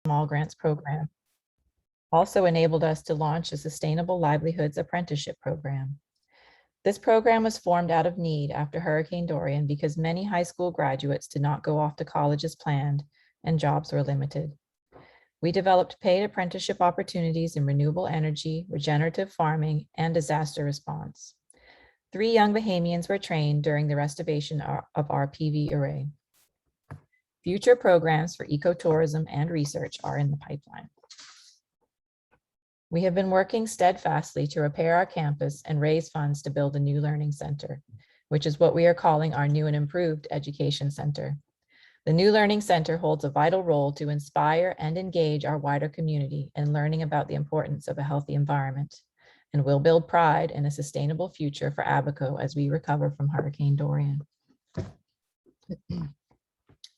Small Grants Program. Also enabled us to launch a Sustainable Livelihoods Apprenticeship Program. This program was formed out of need after Hurricane Dorian because many high school graduates did not go off to college as planned and jobs were limited. We developed paid apprenticeship opportunities in renewable energy, regenerative farming, and disaster response. 3 young Bahamians were trained during the restoration of our PV array. Future programs for ecotourism and research are in the pipeline. We have been working steadfastly to repair our campus and raise funds to build a new learning center, which is what we are calling our new and improved education center. The new learning center holds a vital role to inspire and engage our wider community in learning about the importance of a healthy environment, and will build pride in a sustainable future for Abaco as we recover from Hurricane Dorian.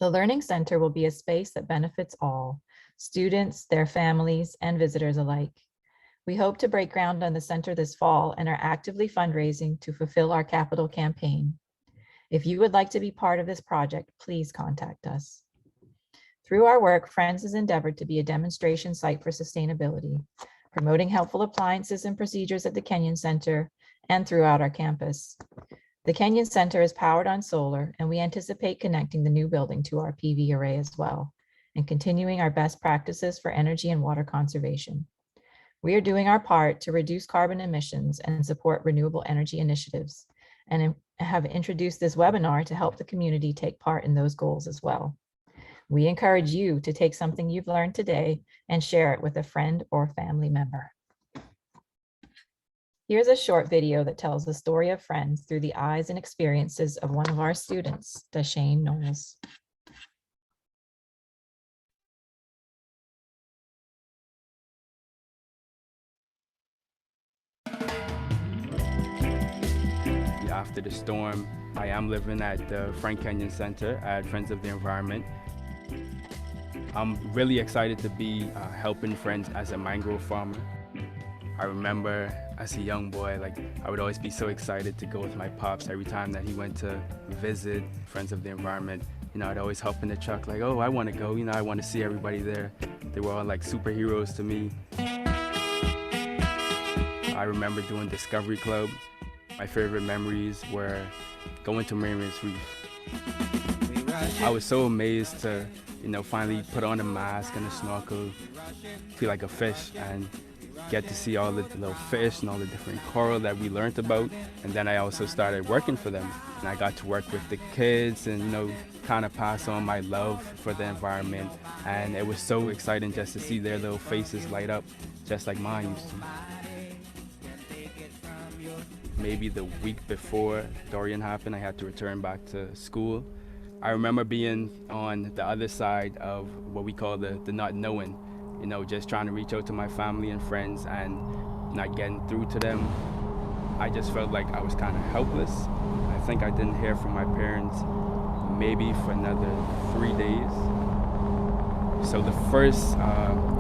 The Learning Center will be a space that benefits all, students, their families, and visitors alike. We hope to break ground on the center this fall and are actively fundraising to fulfill our capital campaign. If you would like to be part of this project, please contact us. Through our work, Friends has endeavored to be a demonstration site for sustainability, promoting helpful appliances and procedures at the Kenyon Center and throughout our campus. The Kenyon Center is powered on solar, and we anticipate connecting the new building to our PV array as well, and continuing our best practices for energy and water conservation. We are doing our part to reduce carbon emissions and support renewable energy initiatives, and have introduced this webinar to help the community take part in those goals as well. We encourage you to take something you've learned today and share it with a friend or family member. Here's a short video that tells the story of Friends through the eyes and experiences of one of our students, Dashane Knowles. After the storm, I am living at the Frank Kenyon Center at Friends of the Environment. I'm really excited to be helping Friends as a mangrove farmer. I remember as a young boy, I would always be so excited to go with my pops every time that he went to visit Friends of the Environment. I'd always hop in the truck oh, I want to go, I want to see everybody there. They were all like superheroes to me. I remember doing Discovery Club. My favorite memories were going to Mermaid's Reef. I was so amazed to, finally put on a mask and a snorkel, feel like a fish, and get to see all the little fish and all the different coral that we learned about. And then I also started working for them. And I got to work with the kids and, kind of pass on my love for the environment. And it was so exciting just to see their little faces light up, just like mine used to. Maybe the week before Dorian happened, I had to return back to school. I remember being on the other side of what we call the not knowing, just trying to reach out to my family and friends and not getting through to them. I just felt like I was kind of helpless. I think I didn't hear from my parents maybe for another 3 days. So the first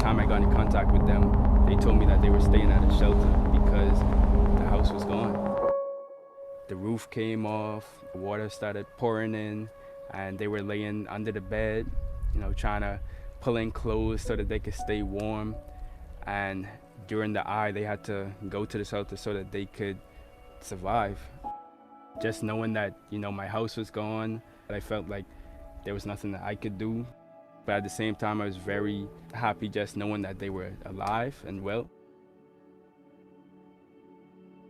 time I got in contact with them, they told me that they were staying at a shelter because the house was gone. The roof came off, the water started pouring in, and they were laying under the bed, trying to pull in clothes so that they could stay warm. And during the eye, they had to go to the shelter so that they could survive. Just knowing that, my house was gone, I felt like there was nothing that I could do. But at the same time, I was very happy just knowing that they were alive and well.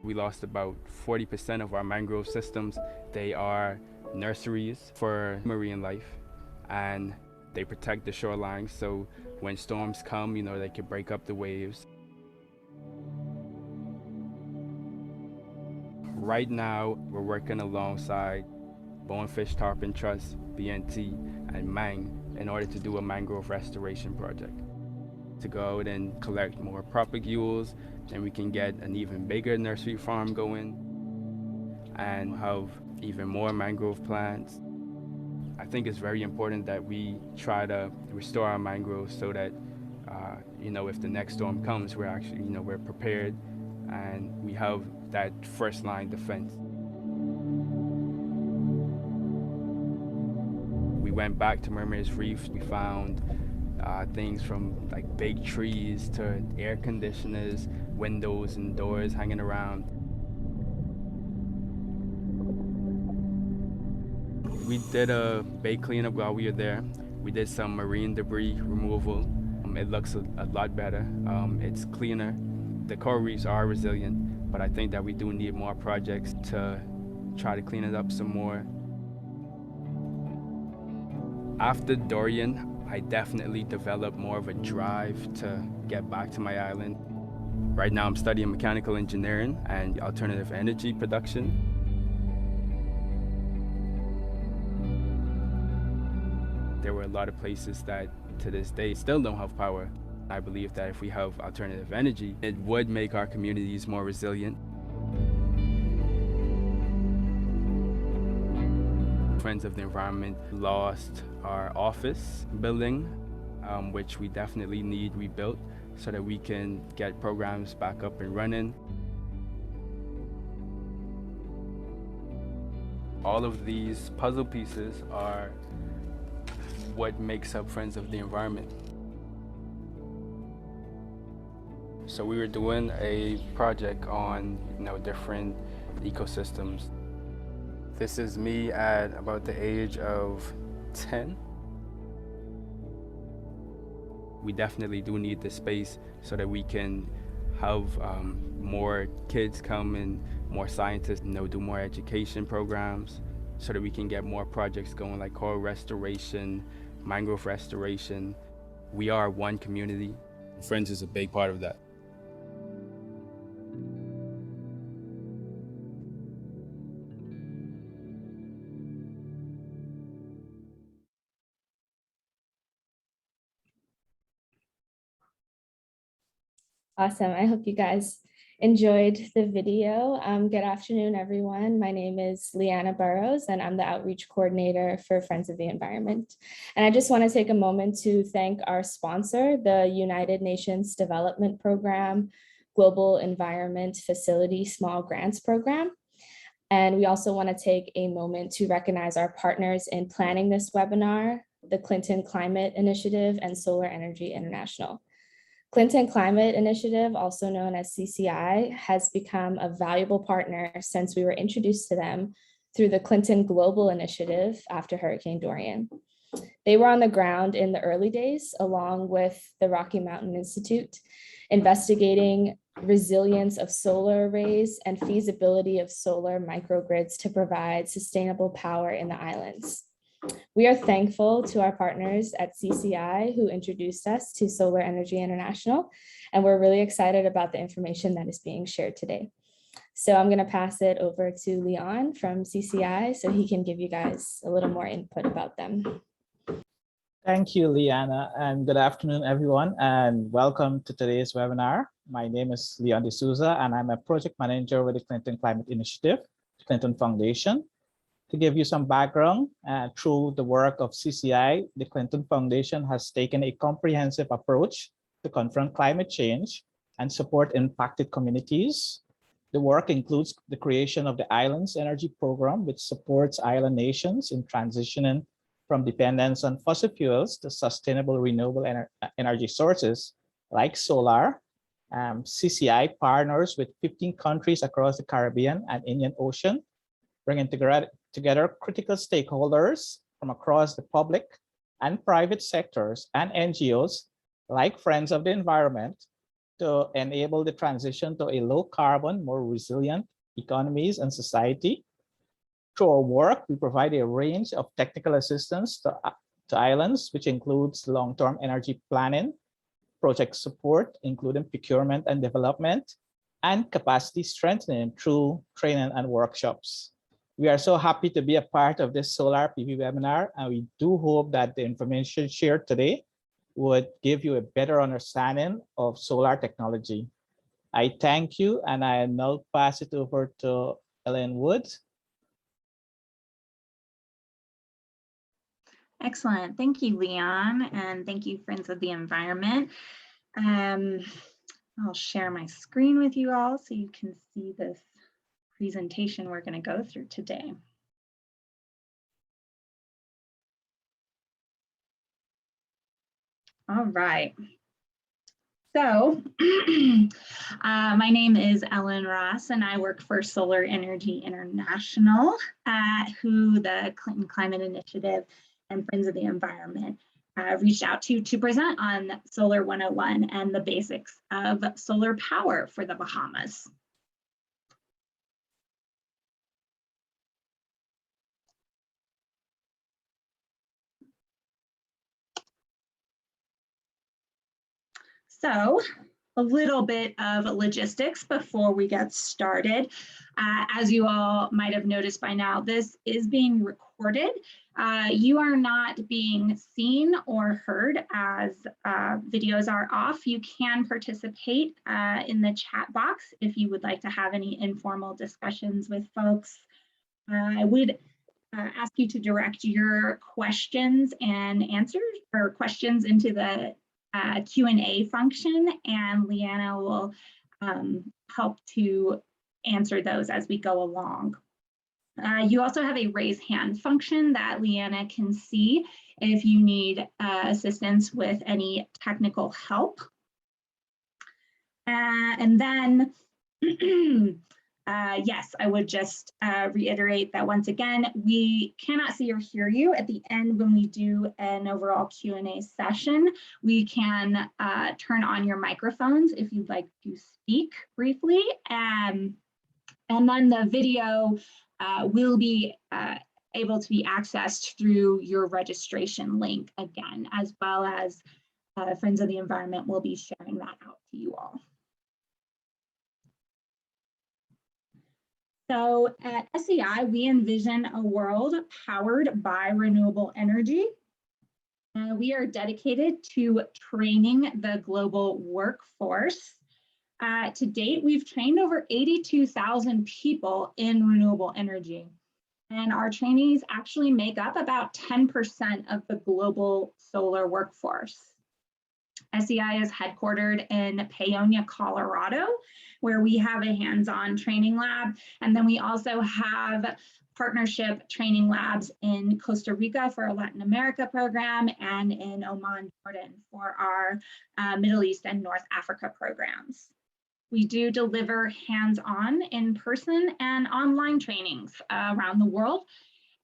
We lost about 40% of our mangrove systems. They are nurseries for marine life, and they protect the shoreline, so when storms come, they can break up the waves. Right now, we're working alongside Bonefish Tarpon Trust, BNT, and Mang in order to do a mangrove restoration project. To go out and collect more propagules, and we can get an even bigger nursery farm going and have even more mangrove plants. I think it's very important that we try to restore our mangroves so that, if the next storm comes, we're actually, we're prepared and we have that first line defense. We went back to Mermaid's Reef. We found things from like big trees to air conditioners, windows and doors hanging around. We did a bay cleanup while we were there. We did some marine debris removal. It looks a lot better. It's cleaner. The coral reefs are resilient, but I think that we do need more projects to try to clean it up some more. After Dorian, I definitely developed more of a drive to get back to my island. Right now I'm studying mechanical engineering and alternative energy production. There were a lot of places that to this day still don't have power. I believe that if we have alternative energy, it would make our communities more resilient. Friends of the Environment lost our office building, which we definitely need rebuilt so that we can get programs back up and running. All of these puzzle pieces are what makes up Friends of the Environment. So we were doing a project on, different ecosystems. This is me at about the age of 10. We definitely do need the space so that we can have more kids come and more scientists, do more education programs so that we can get more projects going like coral restoration, mangrove restoration. We are one community. Friends is a big part of that. Awesome. I hope you guys enjoyed the video. Good afternoon, everyone. My name is Leanna Burrows, and I'm the outreach coordinator for Friends of the Environment. And I just want to take a moment to thank our sponsor, the United Nations Development Program, Global Environment Facility Small Grants Program. And we also want to take a moment to recognize our partners in planning this webinar, the Clinton Climate Initiative and Solar Energy International. Clinton Climate Initiative, also known as CCI, has become a valuable partner since we were introduced to them through the Clinton Global Initiative after Hurricane Dorian. They were on the ground in the early days, along with the Rocky Mountain Institute, investigating resilience of solar arrays and feasibility of solar microgrids to provide sustainable power in the islands. We are thankful to our partners at CCI who introduced us to Solar Energy International, and we're really excited about the information that is being shared today. So I'm going to pass it over to Leon from CCI so he can give you guys a little more input about them. Thank you, Liana, and good afternoon, everyone, and welcome to today's webinar. My name is Leon D'Souza, and I'm a project manager with the Clinton Climate Initiative, Clinton Foundation. To give you some background, through the work of CCI, the Clinton Foundation has taken a comprehensive approach to confront climate change and support impacted communities. The work includes the creation of the Islands Energy Program, which supports island nations in transitioning from dependence on fossil fuels to sustainable renewable energy sources like solar. CCI partners with 15 countries across the Caribbean and Indian Ocean, bringing together critical stakeholders from across the public and private sectors and NGOs like Friends of the Environment to enable the transition to a low carbon, more resilient economies and society. Through our work, we provide a range of technical assistance to islands, which includes long-term energy planning, project support, including procurement and development, and capacity strengthening through training and workshops. We are so happy to be a part of this solar PV webinar, and we do hope that the information shared today would give you a better understanding of solar technology. I thank you, and I now pass it over to Ellen Wood. Excellent. Thank you, Leon, and thank you, Friends of the Environment. I'll share my screen with you all so you can see this presentation we're going to go through today. All right. So my name is Ellen Ross, and I work for Solar Energy International, who the Clinton Climate Initiative and Friends of the Environment reached out to present on Solar 101 and the basics of solar power for the Bahamas. So a little bit of logistics before we get started. As you all might have noticed by now, this is being recorded. You are not being seen or heard as videos are off. You can participate in the chat box if you would like to have any informal discussions with folks. I would ask you to direct your questions and answers or questions into the Q&A function, and Leanna will help to answer those as we go along. You also have a raise hand function that Leanna can see if you need assistance with any technical help. And then yes, I would just reiterate that once again, we cannot see or hear you. At the end, when we do an overall Q&A session, we can turn on your microphones if you'd like to speak briefly. And then the video will be able to be accessed through your registration link again, as well as Friends of the Environment will be sharing that out to you all. So at SEI, we envision a world powered by renewable energy. We are dedicated to training the global workforce. To date, we've trained over 82,000 people in renewable energy. And our trainees actually make up about 10% of the global solar workforce. SEI is headquartered in Paonia, Colorado, where we have a hands-on training lab. And then we also have partnership training labs in Costa Rica for our Latin America program and in Oman, Jordan for our Middle East and North Africa programs. We do deliver hands-on, in-person, and online trainings around the world.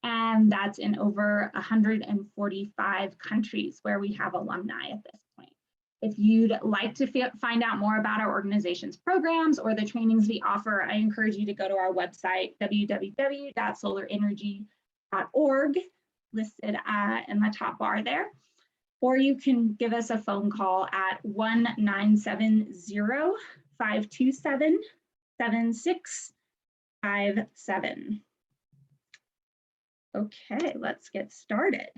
And that's in over 145 countries where we have alumni at this point. If you'd like to find out more about our organization's programs or the trainings we offer, I encourage you to go to our website, www.solarenergy.org, listed in the top bar there. Or you can give us a phone call at 1-970-527-7657. Okay, let's get started.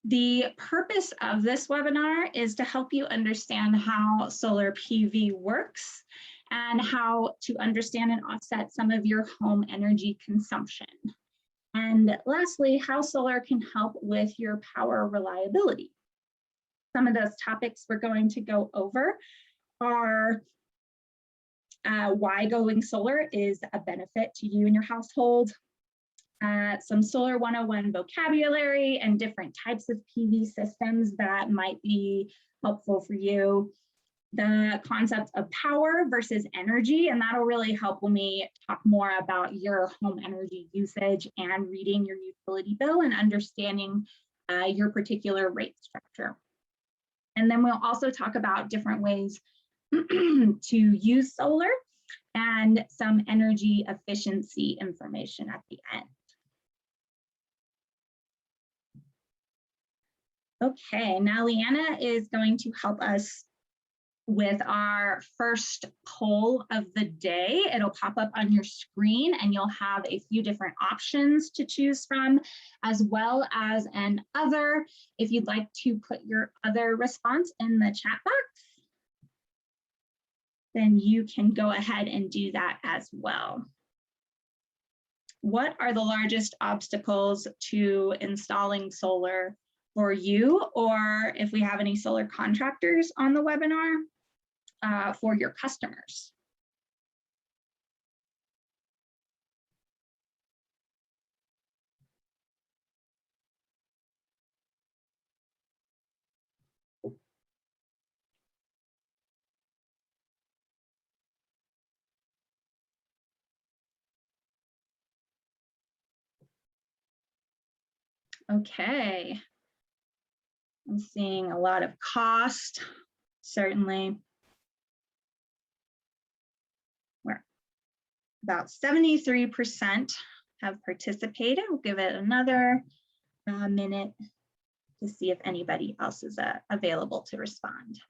The purpose of this webinar is to help you understand how solar PV works and how to understand and offset some of your home energy consumption. And lastly, how solar can help with your power reliability. Some of those topics we're going to go over are why going solar is a benefit to you and your household, some Solar 101 vocabulary and different types of PV systems that might be helpful for you, the concept of power versus energy, and that'll really help when we talk more about your home energy usage and reading your utility bill and understanding your particular rate structure. And then we'll also talk about different ways to use solar and some energy efficiency information at the end. Okay, now Leanna is going to help us with our first poll of the day. It'll pop up on your screen and you'll have a few different options to choose from, as well as an other. If you'd like to put your other response in the chat box, then you can go ahead and do that as well. What are the largest obstacles to installing solar for you, or if we have any solar contractors on the webinar, for your customers? Okay. I'm seeing a lot of cost, certainly. We're about 73% have participated. We'll give it another minute to see if anybody else is available to respond.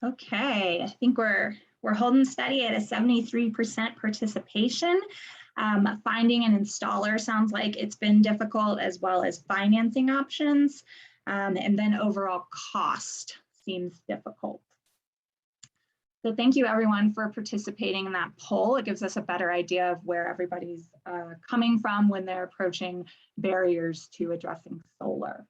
Okay, I think we're holding steady at a 73% participation. Finding an installer sounds like it's been difficult, as well as financing options. And then overall cost seems difficult. So thank you everyone for participating in that poll. It gives us a better idea of where everybody's coming from when they're approaching barriers to addressing solar.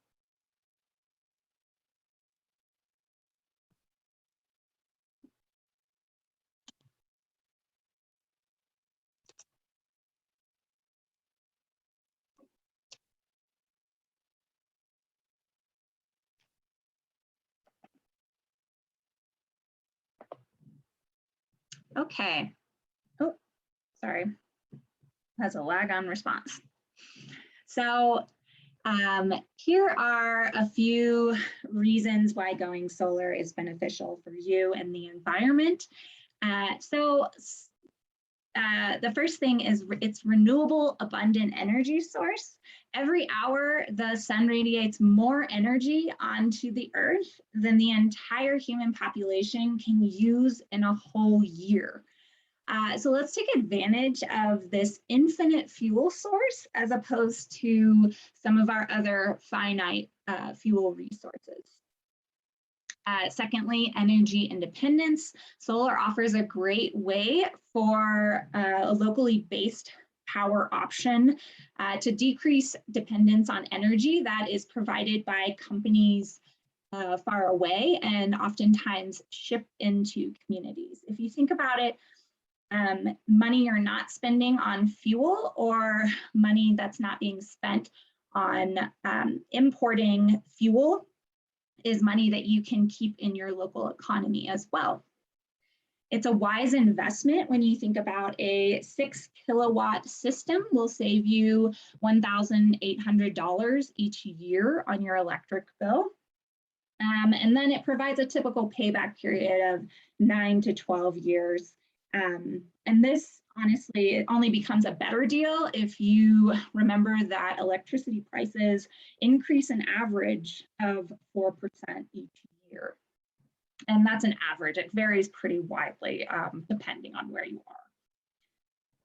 Okay. Oh, sorry. Has a lag on response. So here are a few reasons why going solar is beneficial for you and the environment. The first thing is it's renewable, abundant energy source. Every hour, the sun radiates more energy onto the earth than the entire human population can use in a whole year. So let's take advantage of this infinite fuel source as opposed to some of our other finite fuel resources. Secondly, energy independence. Solar offers a great way for a locally based power option to decrease dependence on energy that is provided by companies far away and oftentimes shipped into communities. If you think about it, money you're not spending on fuel or money that's not being spent on importing fuel is money that you can keep in your local economy as well. It's a wise investment when you think about a 6 kilowatt system will save you $1,800 each year on your electric bill. And then it provides a typical payback period of 9 to 12 years. And this, honestly, it only becomes a better deal if you remember that electricity prices increase an average of 4% each year. And that's an average. It varies pretty widely depending on where you are.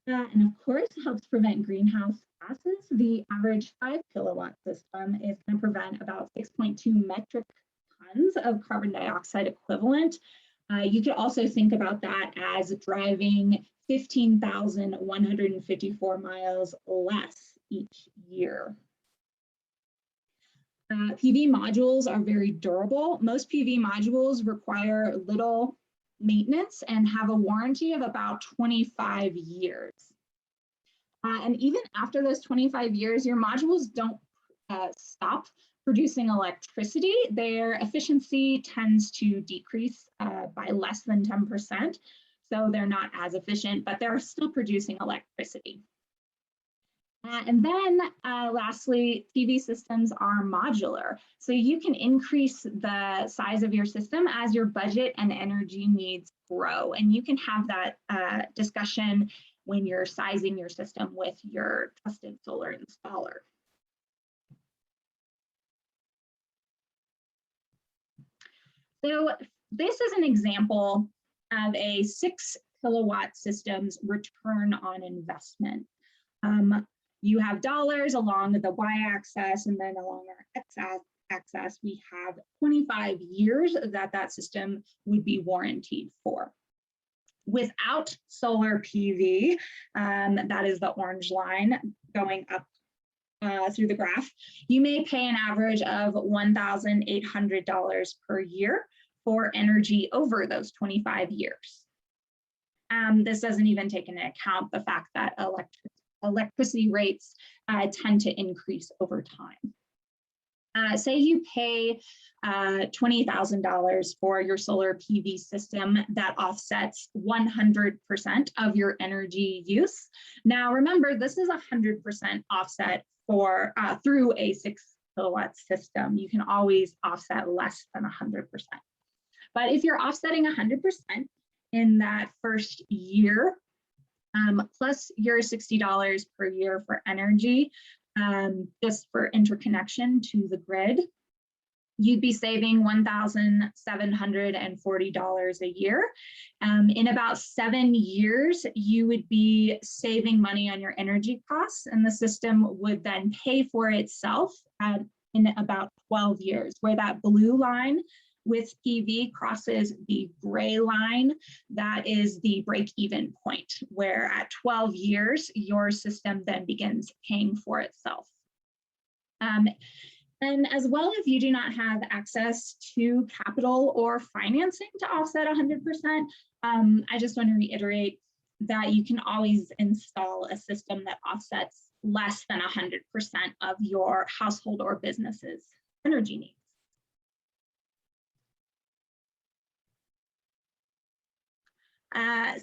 And of course, it helps prevent greenhouse gases. The average 5 kilowatt system is going to prevent about 6.2 metric tons of carbon dioxide equivalent. You could also think about that as driving 15,154 miles less each year. PV modules are very durable. Most PV modules require little maintenance and have a warranty of about 25 years. And even after those 25 years, your modules don't stop producing electricity. Their efficiency tends to decrease by less than 10%. So they're not as efficient, but they're still producing electricity. And then lastly, PV systems are modular. So you can increase the size of your system as your budget and energy needs grow. And you can have that discussion when you're sizing your system with your trusted solar installer. So this is an example of a 6 kilowatt system's return on investment. You have dollars along the y-axis, and then along our x-axis, we have 25 years that system would be warranted for. Without solar PV, that is the orange line going up through the graph, you may pay an average of $1,800 per year for energy over those 25 years. This doesn't even take into account the fact that electricity rates tend to increase over time. Say you pay $20,000 for your solar PV system that offsets 100% of your energy use. Now remember, this is 100% offset for through a 6 kilowatt system. You can always offset less than 100%. But if you're offsetting 100% in that first year, plus your $60 per year for energy, just for interconnection to the grid, you'd be saving $1,740 a year. In about 7 years, you would be saving money on your energy costs, and the system would then pay for itself in about 12 years, where that blue line with PV crosses the gray line. That is the break-even point, where at 12 years, your system then begins paying for itself. And as well, if you do not have access to capital or financing to offset 100%, I just want to reiterate that you can always install a system that offsets less than 100% of your household or business's energy needs.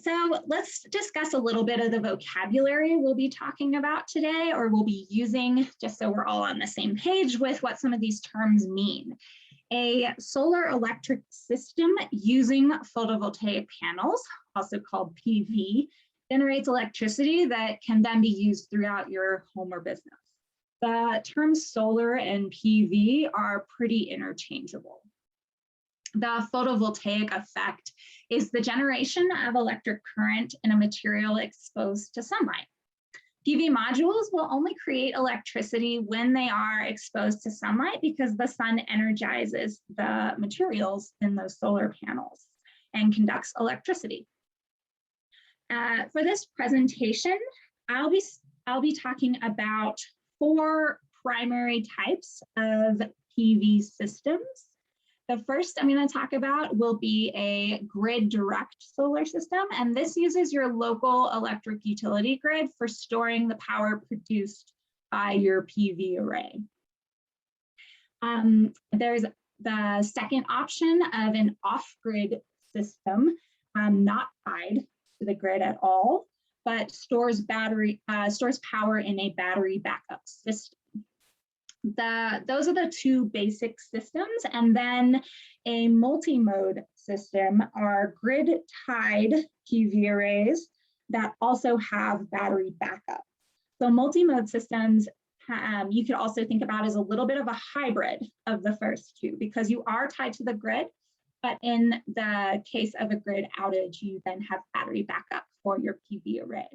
So let's discuss a little bit of the vocabulary we'll be talking about today, or we'll be using, just so we're all on the same page with what some of these terms mean. A solar electric system using photovoltaic panels, also called PV, generates electricity that can then be used throughout your home or business. The terms solar and PV are pretty interchangeable. The photovoltaic effect is the generation of electric current in a material exposed to sunlight. PV modules will only create electricity when they are exposed to sunlight because the sun energizes the materials in those solar panels and conducts electricity. For this presentation, I'll be talking about 4 primary types of PV systems. The first I'm going to talk about will be a grid direct solar system, and this uses your local electric utility grid for storing the power produced by your PV array. There's the second option of an off-grid system, not tied to the grid at all, but stores power in a battery backup system. Those are the 2 basic systems, and then a multi-mode system are grid-tied PV arrays that also have battery backup. So multi-mode systems you could also think about as a little bit of a hybrid of the first 2, because you are tied to the grid, but in the case of a grid outage, you then have battery backup for your PV array.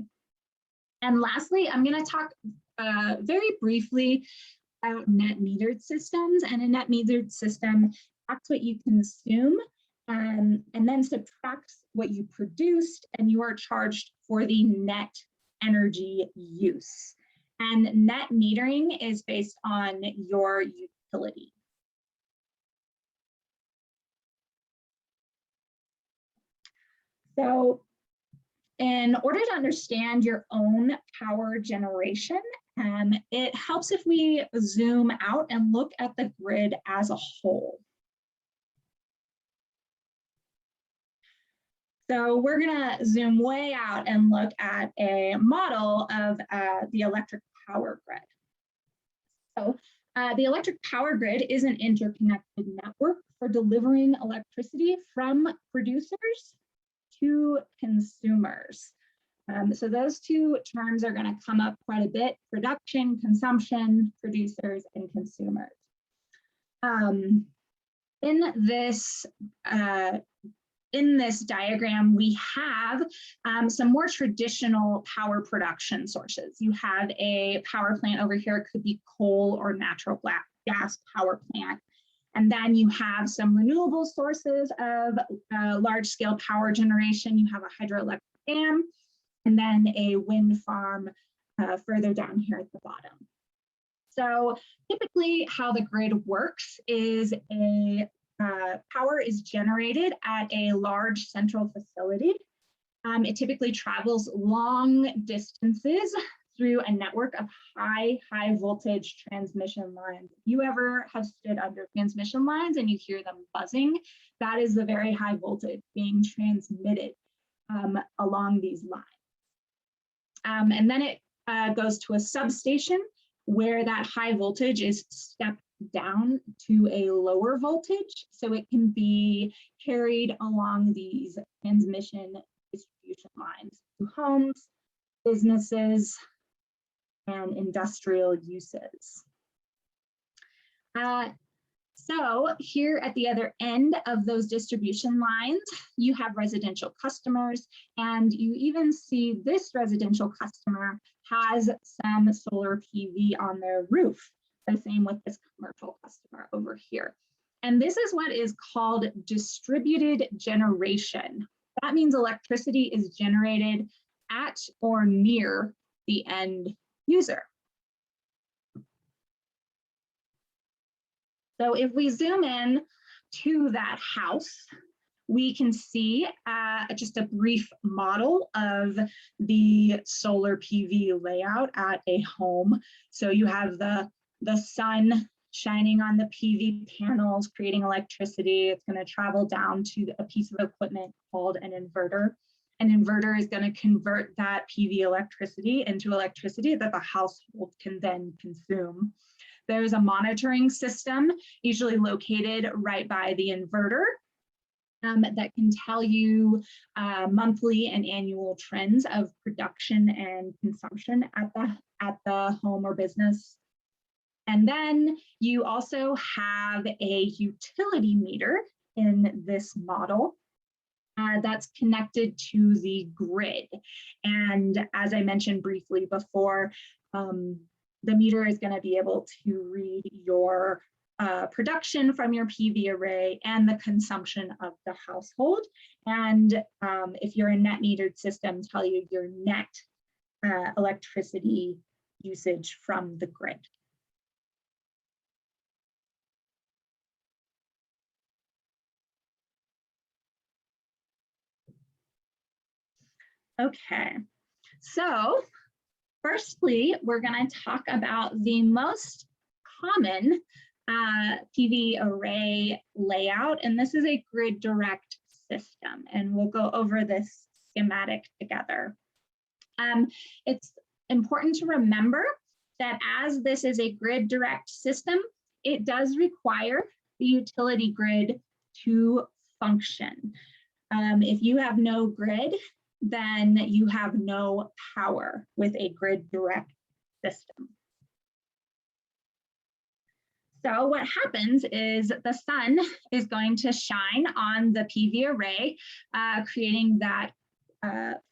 And lastly, I'm going to talk very briefly about net metered systems, and a net metered system tracks what you consume and then subtracts what you produced, and you are charged for the net energy use. And net metering is based on your utility. So in order to understand your own power generation, it helps if we zoom out and look at the grid as a whole. So we're going to zoom way out and look at a model of the electric power grid. So the electric power grid is an interconnected network for delivering electricity from producers to consumers. So those 2 terms are going to come up quite a bit: production, consumption, producers, and consumers. In this diagram, we have some more traditional power production sources. You have a power plant over here. It could be coal or natural gas power plant. And then you have some renewable sources of large-scale power generation. You have a hydroelectric dam, and then a wind farm further down here at the bottom. So typically how the grid works is power is generated at a large central facility. It typically travels long distances through a network of high voltage transmission lines. If you ever have stood under transmission lines and you hear them buzzing, that is the very high voltage being transmitted along these lines. And then it goes to a substation where that high voltage is stepped down to a lower voltage, so it can be carried along these transmission distribution lines to homes, businesses, and industrial uses. So here at the other end of those distribution lines, you have residential customers, and you even see this residential customer has some solar PV on their roof. The same with this commercial customer over here. And this is what is called distributed generation. That means electricity is generated at or near the end user. So if we zoom in to that house, we can see just a brief model of the solar PV layout at a home. So you have the sun shining on the PV panels, creating electricity. It's going to travel down to a piece of equipment called an inverter. An inverter is going to convert that PV electricity into electricity that the household can then consume. There's a monitoring system, usually located right by the inverter, that can tell you monthly and annual trends of production and consumption at the home or business. And then you also have a utility meter in this model that's connected to the grid. And as I mentioned briefly before, the meter is going to be able to read your production from your PV array and the consumption of the household. And if you're a net metered system, tell you your net electricity usage from the grid. Okay, so firstly, we're going to talk about the most common PV array layout, and this is a grid direct system, and we'll go over this schematic together. It's important to remember that as this is a grid direct system, it does require the utility grid to function. If you have no grid, then you have no power with a grid direct system. So what happens is the sun is going to shine on the PV array, creating that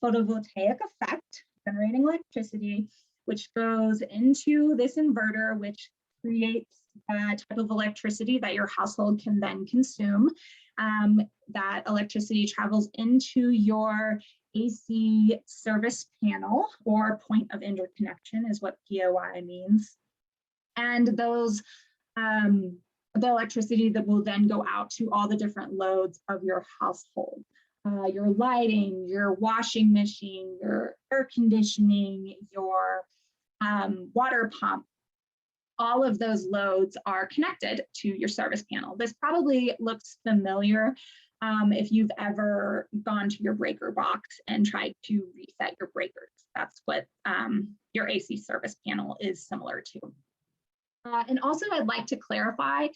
photovoltaic effect, generating electricity, which goes into this inverter, which creates a type of electricity that your household can then consume. That electricity travels into your AC service panel, or point of interconnection is what POI means. And those, the electricity that will then go out to all the different loads of your household. Your lighting, your washing machine, your air conditioning, your water pump, all of those loads are connected to your service panel. This probably looks familiar if you've ever gone to your breaker box and tried to reset your breakers. That's what your AC service panel is similar to. And also I'd like to clarify,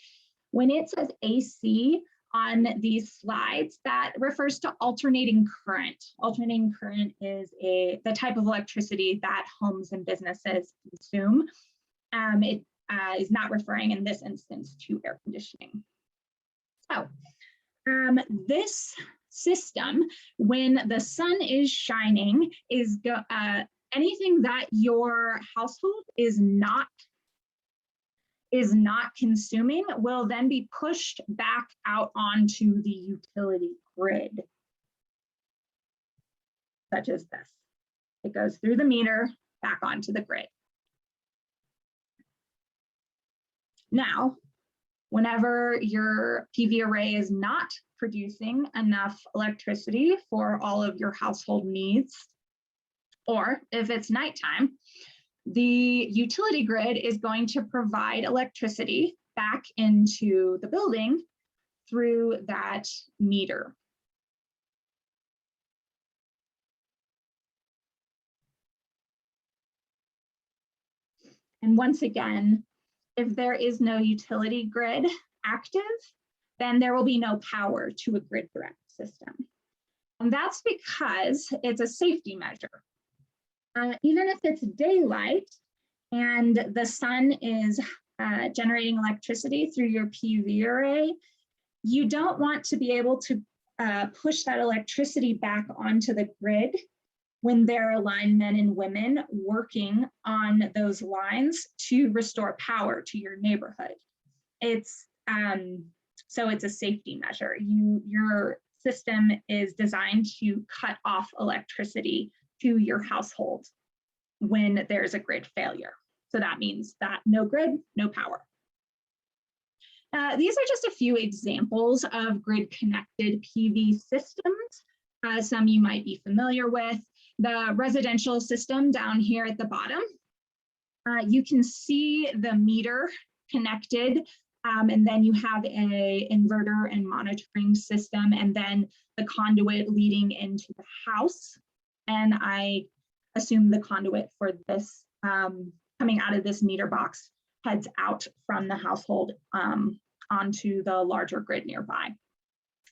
when it says AC on these slides, that refers to alternating current. Alternating current is the type of electricity that homes and businesses consume. It is not referring in this instance to air conditioning. So this system, when the sun is shining, is anything that your household is not is not consuming will then be pushed back out onto the utility grid, such as this. It goes through the meter back onto the grid. Now, whenever your PV array is not producing enough electricity for all of your household needs, or if it's nighttime, the utility grid is going to provide electricity back into the building through that meter. And once again, if there is no utility grid active, then there will be no power to a grid direct system. And that's because it's a safety measure. Even if it's daylight and the sun is generating electricity through your PV array, you don't want to be able to push that electricity back onto the grid when there are linemen and women working on those lines to restore power to your neighborhood. So it's a safety measure. Your system is designed to cut off electricity to your household when there's a grid failure. So that means that no grid, no power. These are just a few examples of grid connected PV systems. Some you might be familiar with. The residential system down here at the bottom, you can see the meter connected, and then you have an inverter and monitoring system, and then the conduit leading into the house. And I assume the conduit for this coming out of this meter box heads out from the household onto the larger grid nearby.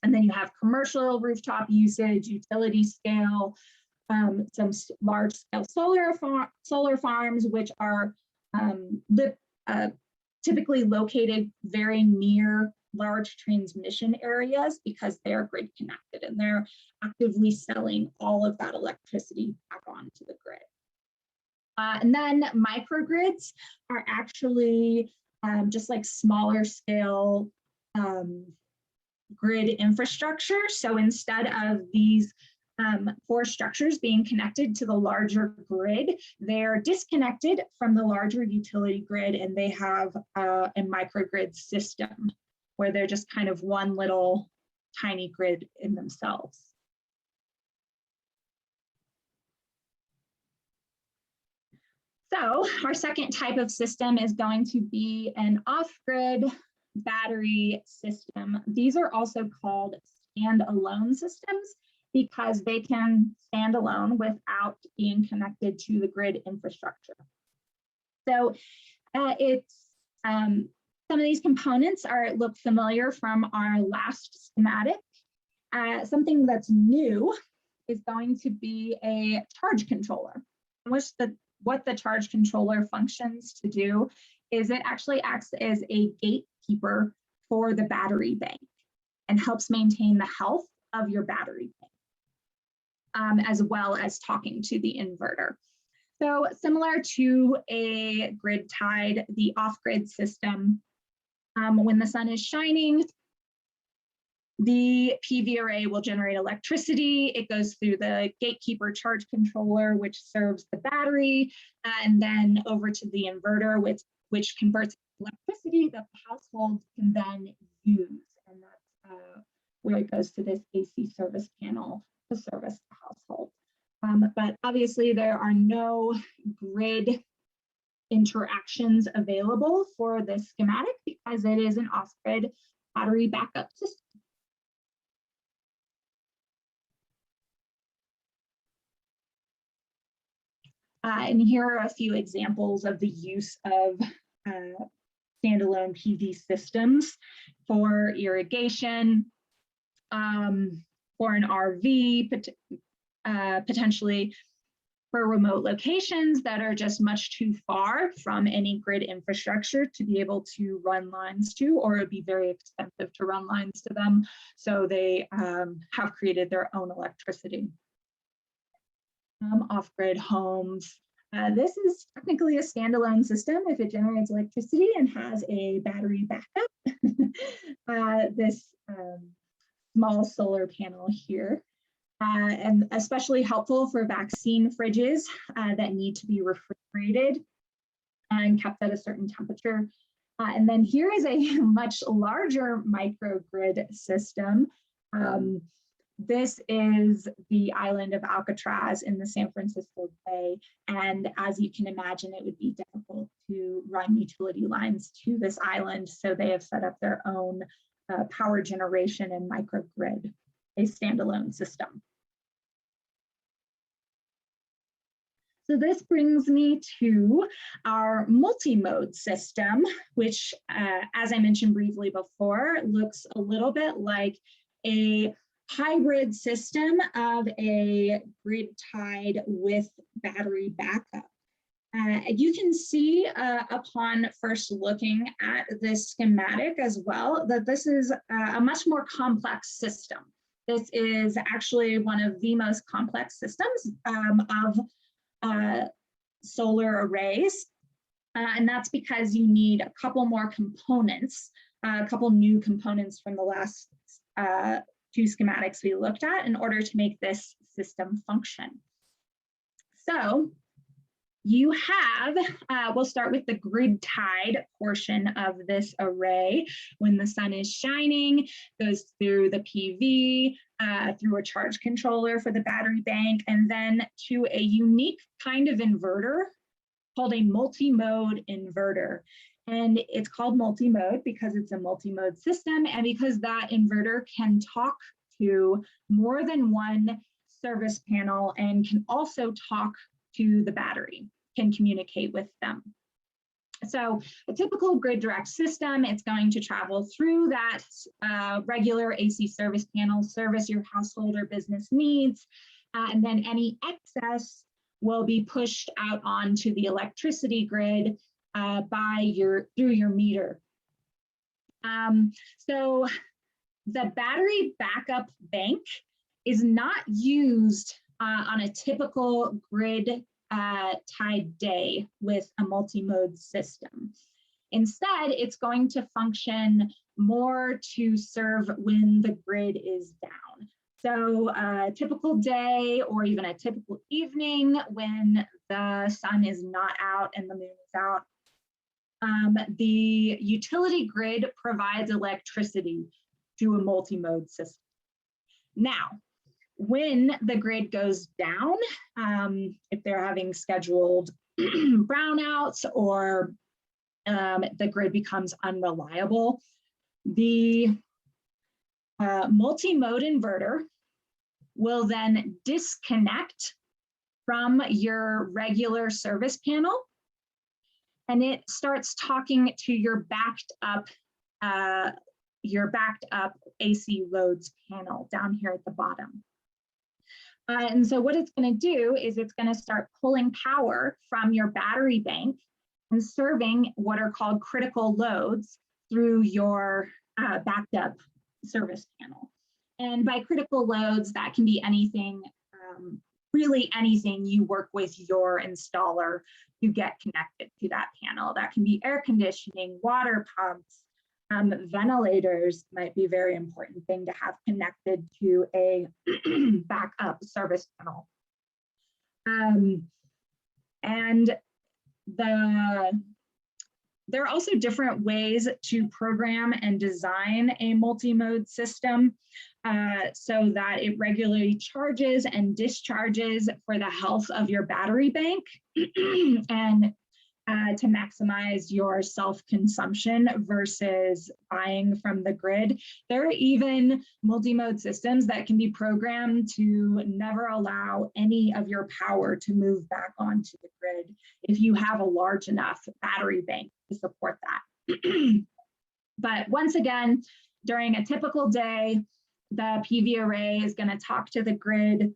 And then you have commercial rooftop usage, utility scale, some large scale solar farms, which are typically located very near large transmission areas because they're grid connected and they're actively selling all of that electricity back onto the grid. And then microgrids are actually just like smaller scale grid infrastructure. So instead of these 4 structures being connected to the larger grid, they're disconnected from the larger utility grid, and they have a microgrid system where they're just kind of one little tiny grid in themselves. So our second type of system is going to be an off-grid battery system. These are also called standalone systems because they can stand alone without being connected to the grid infrastructure. So some of these components look familiar from our last schematic. Something that's new is going to be a charge controller. What the charge controller functions to do is it actually acts as a gatekeeper for the battery bank and helps maintain the health of your battery bank, as well as talking to the inverter. So similar to a grid tied, the off-grid system, when the sun is shining, the PV array will generate electricity. It goes through the gatekeeper charge controller, which serves the battery, and then over to the inverter, which converts electricity that the household can then use. And that's where it goes to this AC service panel to service the household. But obviously there are no grid interactions available for this schematic because it is an off-grid battery backup system. And here are a few examples of the use of standalone PV systems for irrigation, for an RV, potentially for remote locations that are just much too far from any grid infrastructure to be able to run lines to, or it'd be very expensive to run lines to them. So they have created their own electricity. Off-grid homes, This is technically a standalone system if it generates electricity and has a battery backup. This small solar panel here, and especially helpful for vaccine fridges that need to be refrigerated and kept at a certain temperature. And then here is a much larger microgrid system. This is the island of Alcatraz in the San Francisco Bay. And as you can imagine, it would be difficult to run utility lines to this island. So they have set up their own power generation and microgrid, a standalone system. So this brings me to our multi-mode system, which, as I mentioned briefly before, looks a little bit like a hybrid system of a grid tied with battery backup. You can see upon first looking at this schematic as well that this is a much more complex system. This is actually one of the most complex systems of solar arrays. And that's because you need a couple more components, a couple new components from the last two schematics we looked at in order to make this system function. So you have, we'll start with the grid tied portion of this array. When the sun is shining, goes through the PV, through a charge controller for the battery bank, and then to a unique kind of inverter called a multi-mode inverter. And it's called multi-mode because it's a multi-mode system and because that inverter can talk to more than one service panel and can also talk to the battery, can communicate with them. So a typical grid direct system, it's going to travel through that regular AC service panel, service your household or business needs, and then any excess will be pushed out onto the electricity grid through your meter. So the battery backup bank is not used on a typical grid tied day with a multi-mode system. Instead, it's going to function more to serve when the grid is down. So a typical day or even a typical evening when the sun is not out and the moon is out, the utility grid provides electricity to a multi-mode system. Now, when the grid goes down, if they're having scheduled brownouts or the grid becomes unreliable, the multi-mode inverter will then disconnect from your regular service panel, and it starts talking to your backed up AC loads panel down here at the bottom. And so what it's going to do is it's going to start pulling power from your battery bank and serving what are called critical loads through your backed up service panel. And by critical loads, that can be anything, really anything you work with your installer to get connected to that panel. That can be air conditioning, water pumps, ventilators might be a very important thing to have connected to a backup service panel. And there are also different ways to program and design a multi-mode system so that it regularly charges and discharges for the health of your battery bank and to maximize your self-consumption versus buying from the grid. There are even multi-mode systems that can be programmed to never allow any of your power to move back onto the grid if you have a large enough battery bank to support that. But once again, during a typical day, the PV array is going to talk to the grid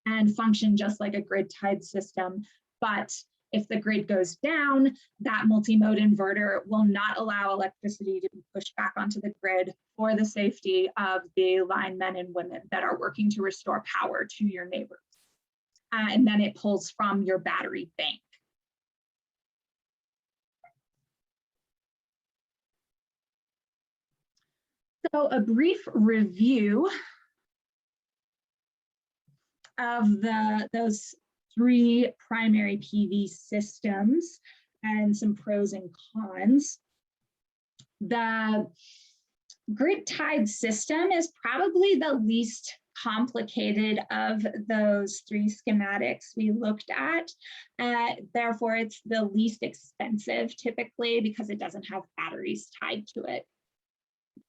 and function just like a grid-tied system. But if the grid goes down, that multi-mode inverter will not allow electricity to be pushed back onto the grid for the safety of the linemen and women that are working to restore power to your neighbors. and then it pulls from your battery bank. So a brief review of those three primary PV systems and some pros and cons. The grid-tied system is probably the least complicated of those three schematics we looked at. Therefore, it's the least expensive typically because it doesn't have batteries tied to it.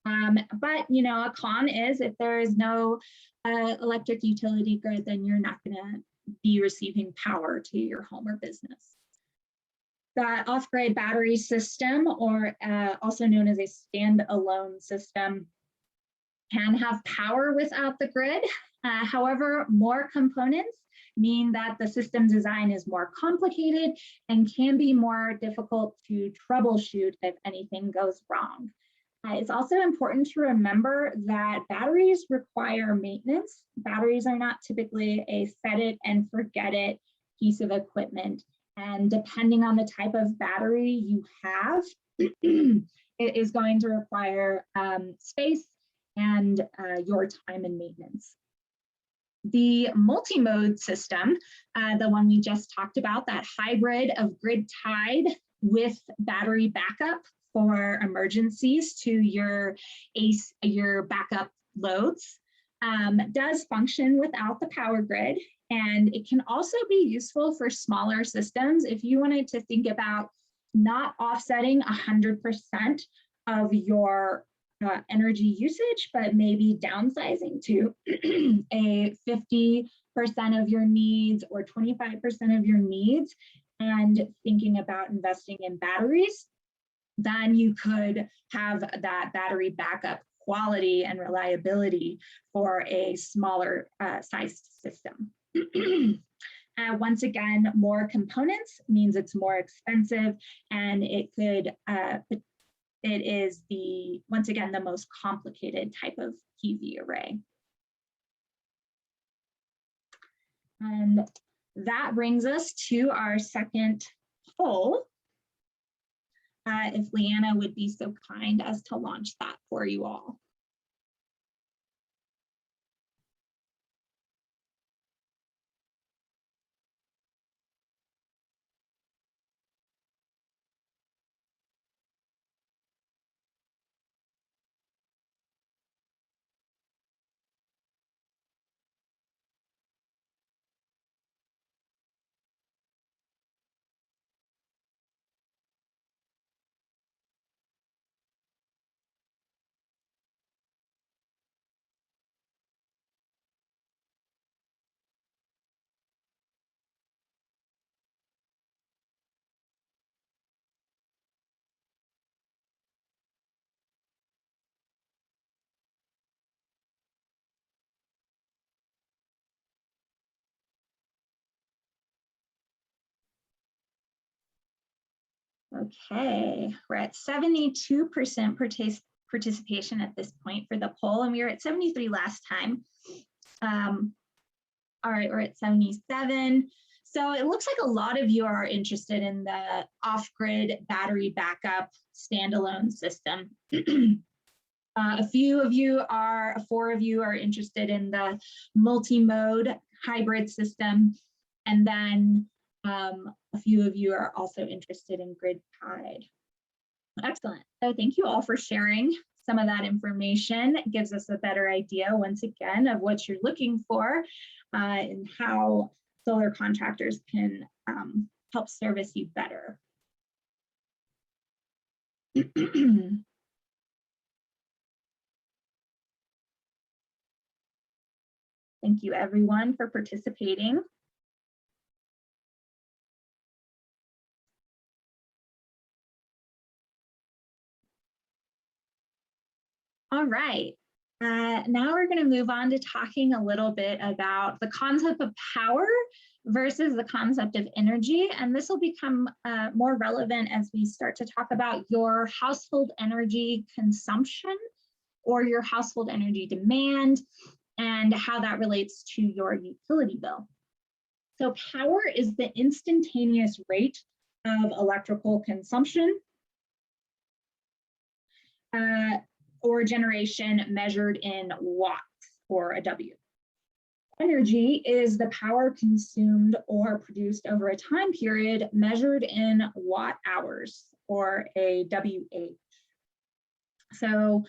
But you know, a con is if there is no electric utility grid, then you're not going to be receiving power to your home or business. The off-grid battery system, or also known as a standalone system, can have power without the grid. However, more components mean that the system design is more complicated and can be more difficult to troubleshoot if anything goes wrong. It's also important to remember that batteries require maintenance. Batteries are not typically a set it and forget it piece of equipment. And depending on the type of battery you have, it is going to require space and your time and maintenance. The multi-mode system, the one we just talked about, that hybrid of grid tied with battery backup for emergencies to your backup loads, does function without the power grid. And it can also be useful for smaller systems if you wanted to think about not offsetting 100% of your energy usage, but maybe downsizing to a 50% of your needs or 25% of your needs, and thinking about investing in batteries. Then you could have that battery backup quality and reliability for a smaller sized system. Once again, more components means it's more expensive, and it is once again the most complicated type of PV array. And that brings us to our second poll. If Leanna would be so kind as to launch that for you all. Okay, we're at 72% participation at this point for the poll, and we were at 73 last time. All right, we're at 77. So it looks like a lot of you are interested in the off-grid battery backup standalone system. A few of you are, 4 of you are interested in the multi-mode hybrid system, and then a few of you are also interested in grid tied. Excellent. So thank you all for sharing some of that information. It gives us a better idea, once again, of what you're looking for and how solar contractors can help service you better. Thank you, everyone, for participating. All right, now we're going to move on to talking a little bit about the concept of power versus the concept of energy. And this will become more relevant as we start to talk about your household energy consumption or your household energy demand and how that relates to your utility bill. So power is the instantaneous rate of electrical consumption or generation measured in watts or a W. Energy is the power consumed or produced over a time period measured in watt hours or a WH. So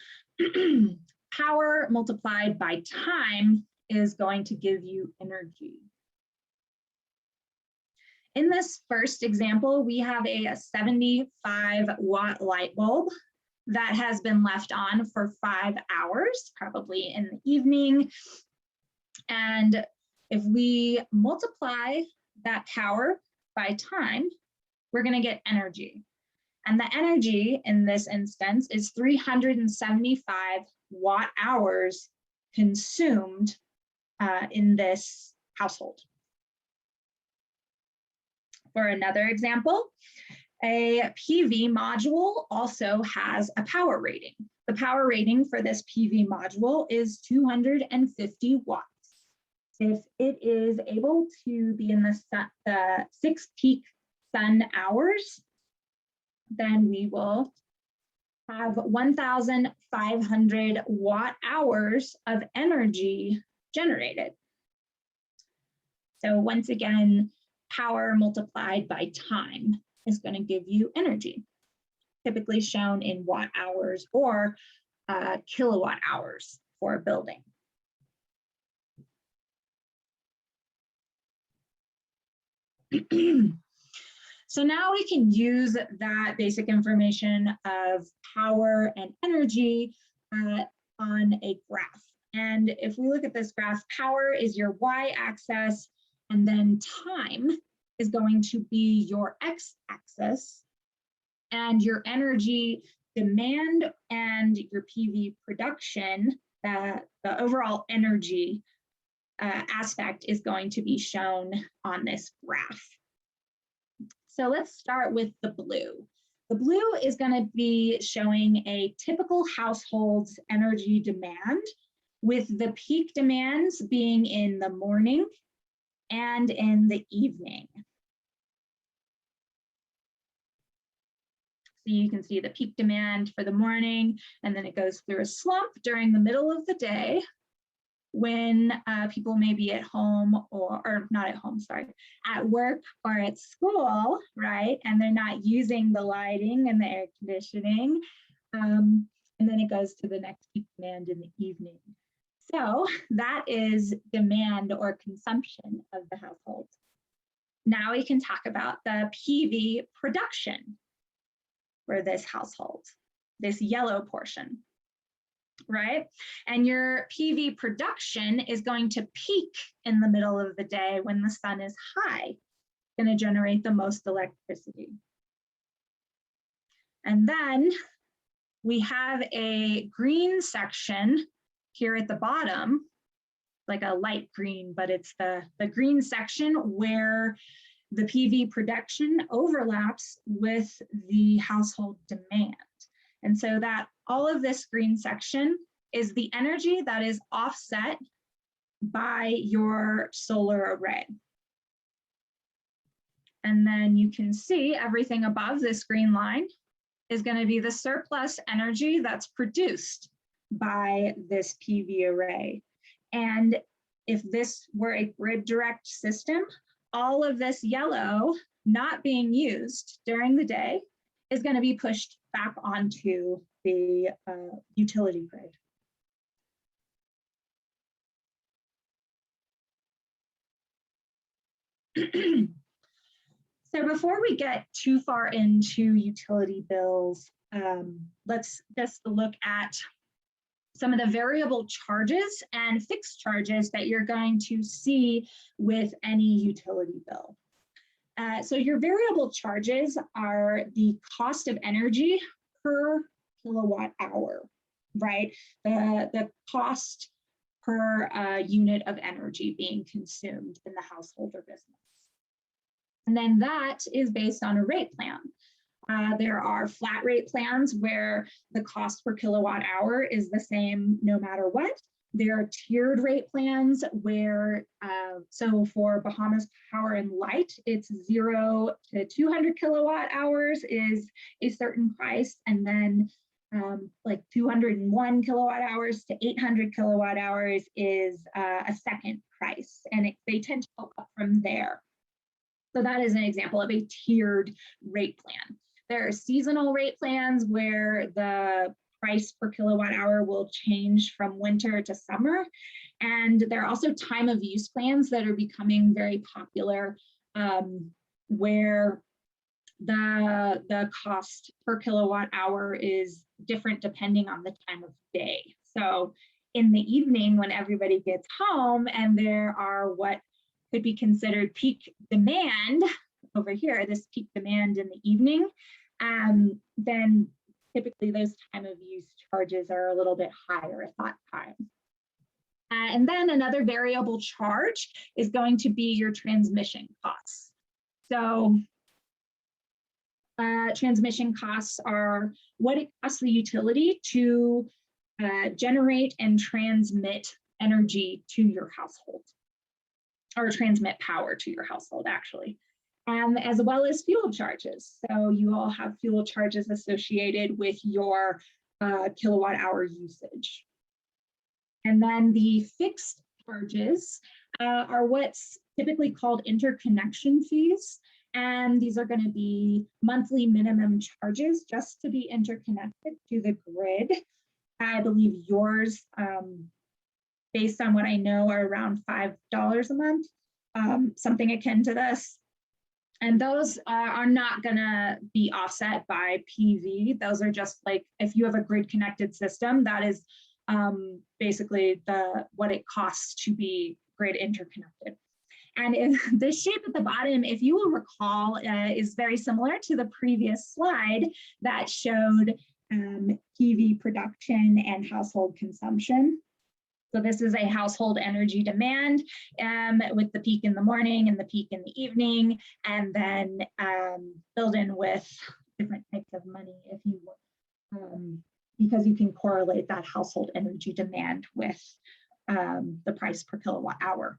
power multiplied by time is going to give you energy. In this first example, we have a 75-watt light bulb that has been left on for 5 hours, probably in the evening. And if we multiply that power by time, we're going to get energy. And the energy in this instance is 375 watt hours consumed in this household. For another example, a PV module also has a power rating. The power rating for this PV module is 250 watts. If it is able to be in the 6 peak sun hours, then we will have 1,500 watt hours of energy generated. So once again, power multiplied by time is going to give you energy, typically shown in watt hours or kilowatt hours for a building. So now we can use that basic information of power and energy on a graph. And if we look at this graph, power is your y-axis, and then time is going to be your x-axis, and your energy demand and your PV production, the overall energy aspect is going to be shown on this graph. So let's start with the blue. The blue is going to be showing a typical household's energy demand, with the peak demands being in the morning and in the evening. So you can see the peak demand for the morning, and then it goes through a slump during the middle of the day when people may be at home or not at home, sorry, at work or at school, right? And they're not using the lighting and the air conditioning. And then it goes to the next peak demand in the evening. So that is demand or consumption of the household. Now we can talk about the PV production for this household, this yellow portion, right? And your PV production is going to peak in the middle of the day when the sun is high, going to generate the most electricity. And then we have a green section here at the bottom, like a light green, but it's the green section where the PV production overlaps with the household demand. And so that all of this green section is the energy that is offset by your solar array. And then you can see everything above this green line is going to be the surplus energy that's produced by this PV array. And if this were a grid direct system, all of this yellow not being used during the day is going to be pushed back onto the utility grid. So before we get too far into utility bills, let's just look at some of the variable charges and fixed charges that you're going to see with any utility bill. So your variable charges are the cost of energy per kilowatt hour, right? The cost per unit of energy being consumed in the household or business. And then that is based on a rate plan. There are flat rate plans where the cost per kilowatt hour is the same no matter what. There are tiered rate plans where, so for Bahamas Power and Light, it's 0 to 200 kilowatt hours is a certain price, and then like 201 kilowatt hours to 800 kilowatt hours is a second price, and they tend to go up from there. So that is an example of a tiered rate plan. There are seasonal rate plans where the price per kilowatt hour will change from winter to summer. And there are also time of use plans that are becoming very popular, where the cost per kilowatt hour is different depending on the time of day. So in the evening, when everybody gets home and there are what could be considered peak demand over here, this peak demand in the evening, then typically those time of use charges are a little bit higher at that time. And then another variable charge is going to be your transmission costs. So transmission costs are what it costs the utility to generate and transmit energy to your household, or transmit power to your household, actually, as well as fuel charges. So you all have fuel charges associated with your kilowatt hour usage. And then the fixed charges are what's typically called interconnection fees. And these are going to be monthly minimum charges just to be interconnected to the grid. I believe yours, based on what I know, are around $5 a month, something akin to this. And those are not going to be offset by PV. Those are just like, if you have a grid connected system, that is basically what it costs to be grid interconnected. And the shape at the bottom, if you will recall, is very similar to the previous slide that showed PV production and household consumption. So this is a household energy demand with the peak in the morning and the peak in the evening, and then filled in with different types of money if you because you can correlate that household energy demand with the price per kilowatt hour.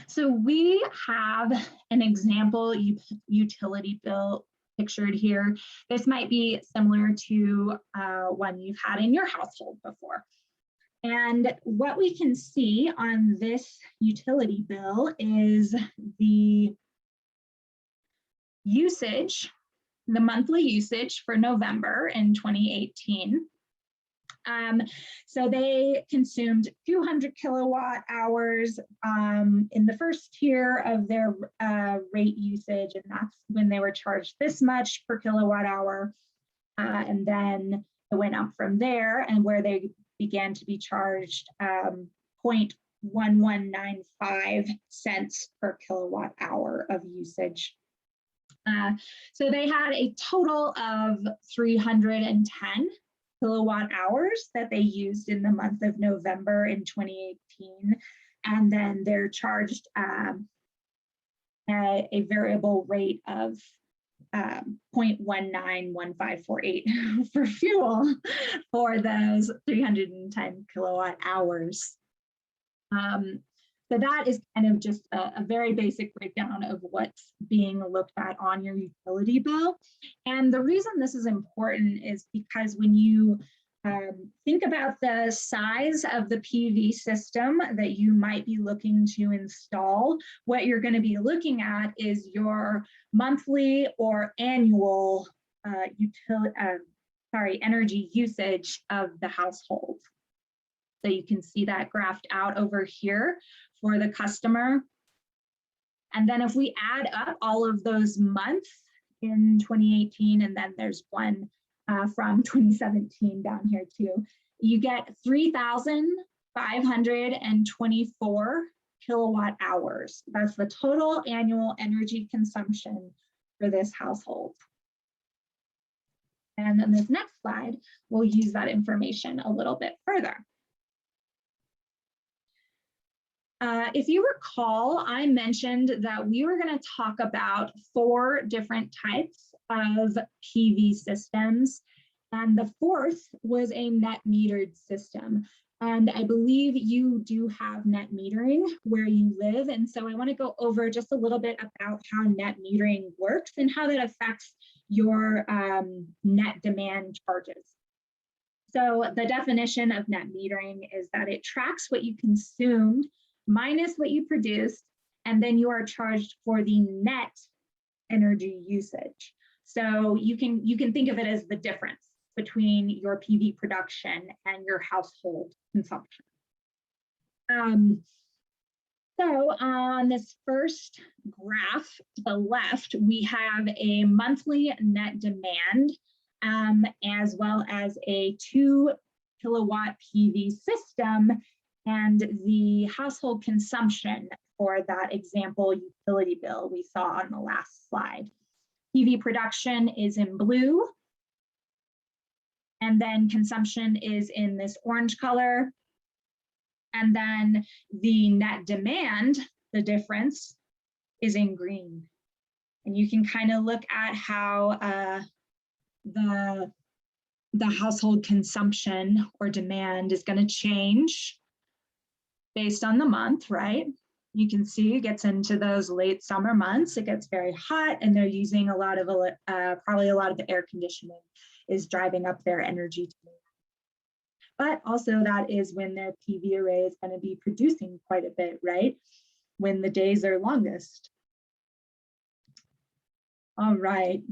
So we have an example utility bill pictured here. This might be similar to one you've had in your household before. And what we can see on this utility bill is the usage, the monthly usage for November in 2018. So they consumed 200 kilowatt hours in the first tier of their rate usage, and that's when they were charged this much per kilowatt hour. And then it went up from there, and where they began to be charged 0.1195 cents per kilowatt hour of usage. So they had a total of 310 kilowatt hours that they used in the month of November in 2018. And then they're charged a variable rate of 0.191548 for fuel for those 310 kilowatt hours. So that is kind of just a very basic breakdown of what's being looked at on your utility bill. And the reason this is important is because when you think about the size of the PV system that you might be looking to install, what you're going to be looking at is your monthly or annual energy usage of the household. So you can see that graphed out over here for the customer. And then if we add up all of those months in 2018, and then there's one from 2017 down here too, you get 3,524 kilowatt hours. That's the total annual energy consumption for this household. And then this next slide, we'll use that information a little bit further. If you recall, I mentioned that we were going to talk about 4 different types of PV systems, and the 4th was a net metered system. And I believe you do have net metering where you live. And so I want to go over just a little bit about how net metering works and how that affects your net demand charges. So the definition of net metering is that it tracks what you consumed minus what you produced, and then you are charged for the net energy usage. So you can think of it as the difference between your PV production and your household consumption. So on this first graph to the left, we have a monthly net demand as well as a 2 kilowatt PV system and the household consumption for that example utility bill we saw on the last slide. PV production is in blue, and then consumption is in this orange color. And then the net demand, the difference, is in green. And you can kind of look at how the household consumption or demand is going to change based on the month, right? You can see it gets into those late summer months. It gets very hot, and they're using a lot of probably a lot of the air conditioning is driving up their energy demand. But also that is when their PV array is going to be producing quite a bit, right? When the days are longest. All right.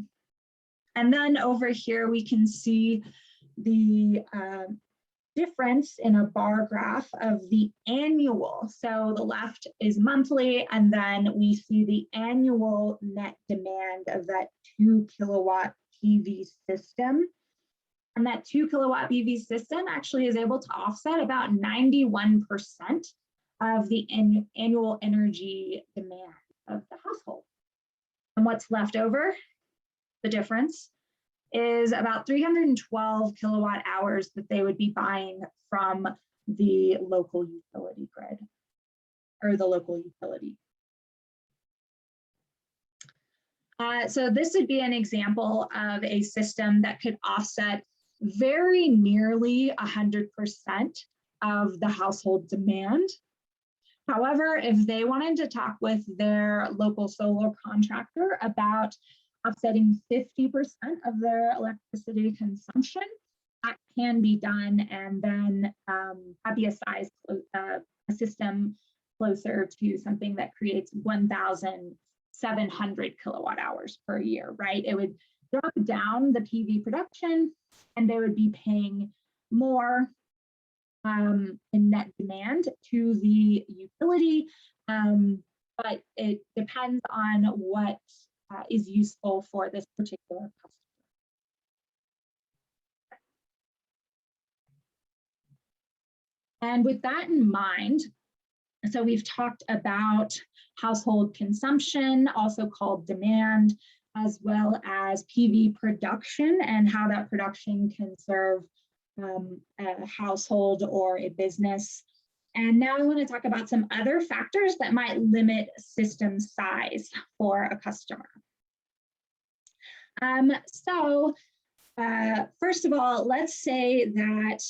And then over here, we can see the difference in a bar graph of the annual. So the left is monthly, and then we see the annual net demand of that 2 kilowatt PV system. And that 2 kilowatt PV system actually is able to offset about 91% of the annual energy demand of the household. And what's left over, the difference, is about 312 kilowatt hours that they would be buying from the local utility grid or the local utility. So this would be an example of a system that could offset very nearly 100% of the household demand. However, if they wanted to talk with their local solar contractor about offsetting 50% of their electricity consumption, that can be done, and then that'd be a system closer to something that creates 1,700 kilowatt hours per year, right? It would drop down the PV production, and they would be paying more in net demand to the utility, but it depends on what is useful for this particular customer. And with that in mind, so we've talked about household consumption, also called demand, as well as PV production and how that production can serve a household or a business. And now I want to talk about some other factors that might limit system size for a customer. First of all, let's say that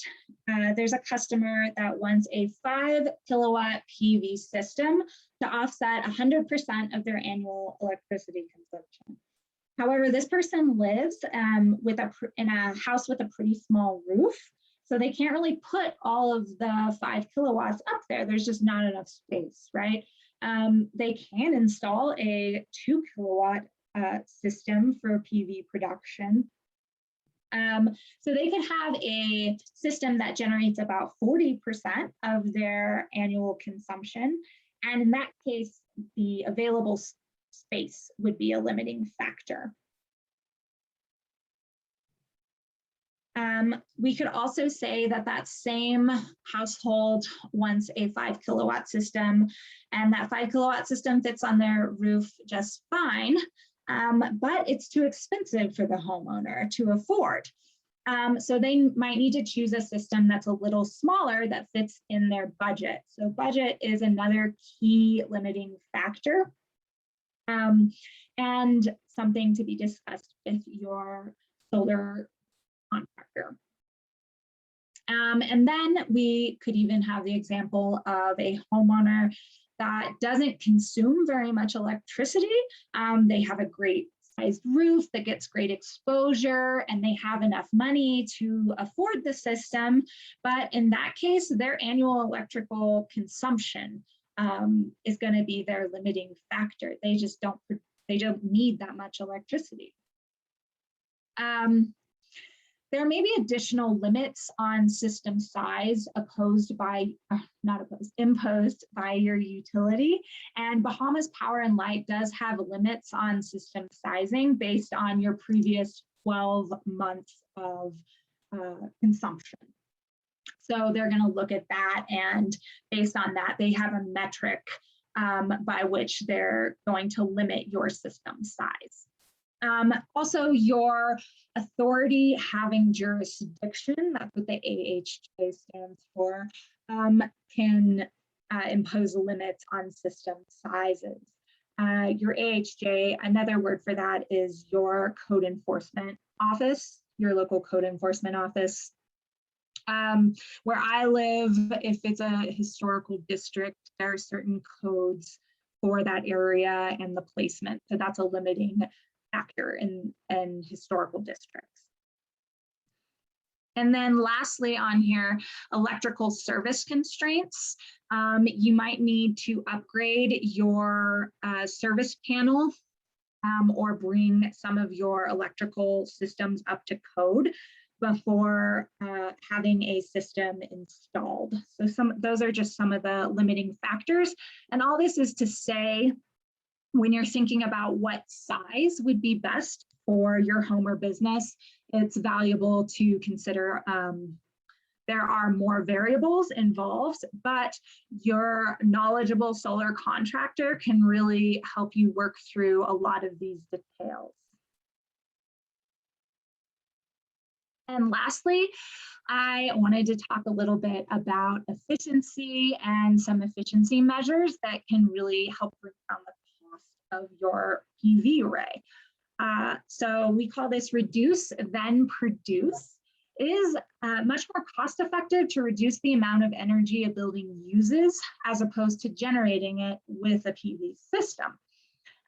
there's a customer that wants a 5 kilowatt PV system to offset 100% of their annual electricity consumption. However, this person lives in a house with a pretty small roof, so they can't really put all of the 5 kilowatts up there. There's just not enough space, right? They can install a 2 kilowatt system for PV production. So they could have a system that generates about 40% of their annual consumption. And in that case, the available space would be a limiting factor. We could also say that that same household wants a 5 kilowatt system, and that 5 kilowatt system fits on their roof just fine, but it's too expensive for the homeowner to afford. So they might need to choose a system that's a little smaller that fits in their budget. So budget is another key limiting factor, and something to be discussed with your solar contractor. And then we could even have the example of a homeowner that doesn't consume very much electricity. They have a great sized roof that gets great exposure, and they have enough money to afford the system. But in that case, their annual electrical consumption is going to be their limiting factor. They just don't need that much electricity. There may be additional limits on system size imposed by your utility. And Bahamas Power and Light does have limits on system sizing based on your previous 12 months of consumption. So they're going to look at that, and based on that, they have a metric by which they're going to limit your system size. Also, your authority having jurisdiction, that's what the AHJ stands for, can impose limits on system sizes. Your AHJ, another word for that is your code enforcement office, your local code enforcement office. Where I live, if it's a historical district, there are certain codes for that area and the placement. So that's a limiting factor in historical districts. And then lastly on here, electrical service constraints. You might need to upgrade your service panel or bring some of your electrical systems up to code before having a system installed. So those are just some of the limiting factors. And all this is to say, when you're thinking about what size would be best for your home or business, it's valuable to consider there are more variables involved, but your knowledgeable solar contractor can really help you work through a lot of these details. And lastly, I wanted to talk a little bit about efficiency and some efficiency measures that can really help bring down the of your PV array. So we call this reduce then produce. It is much more cost effective to reduce the amount of energy a building uses as opposed to generating it with a PV system.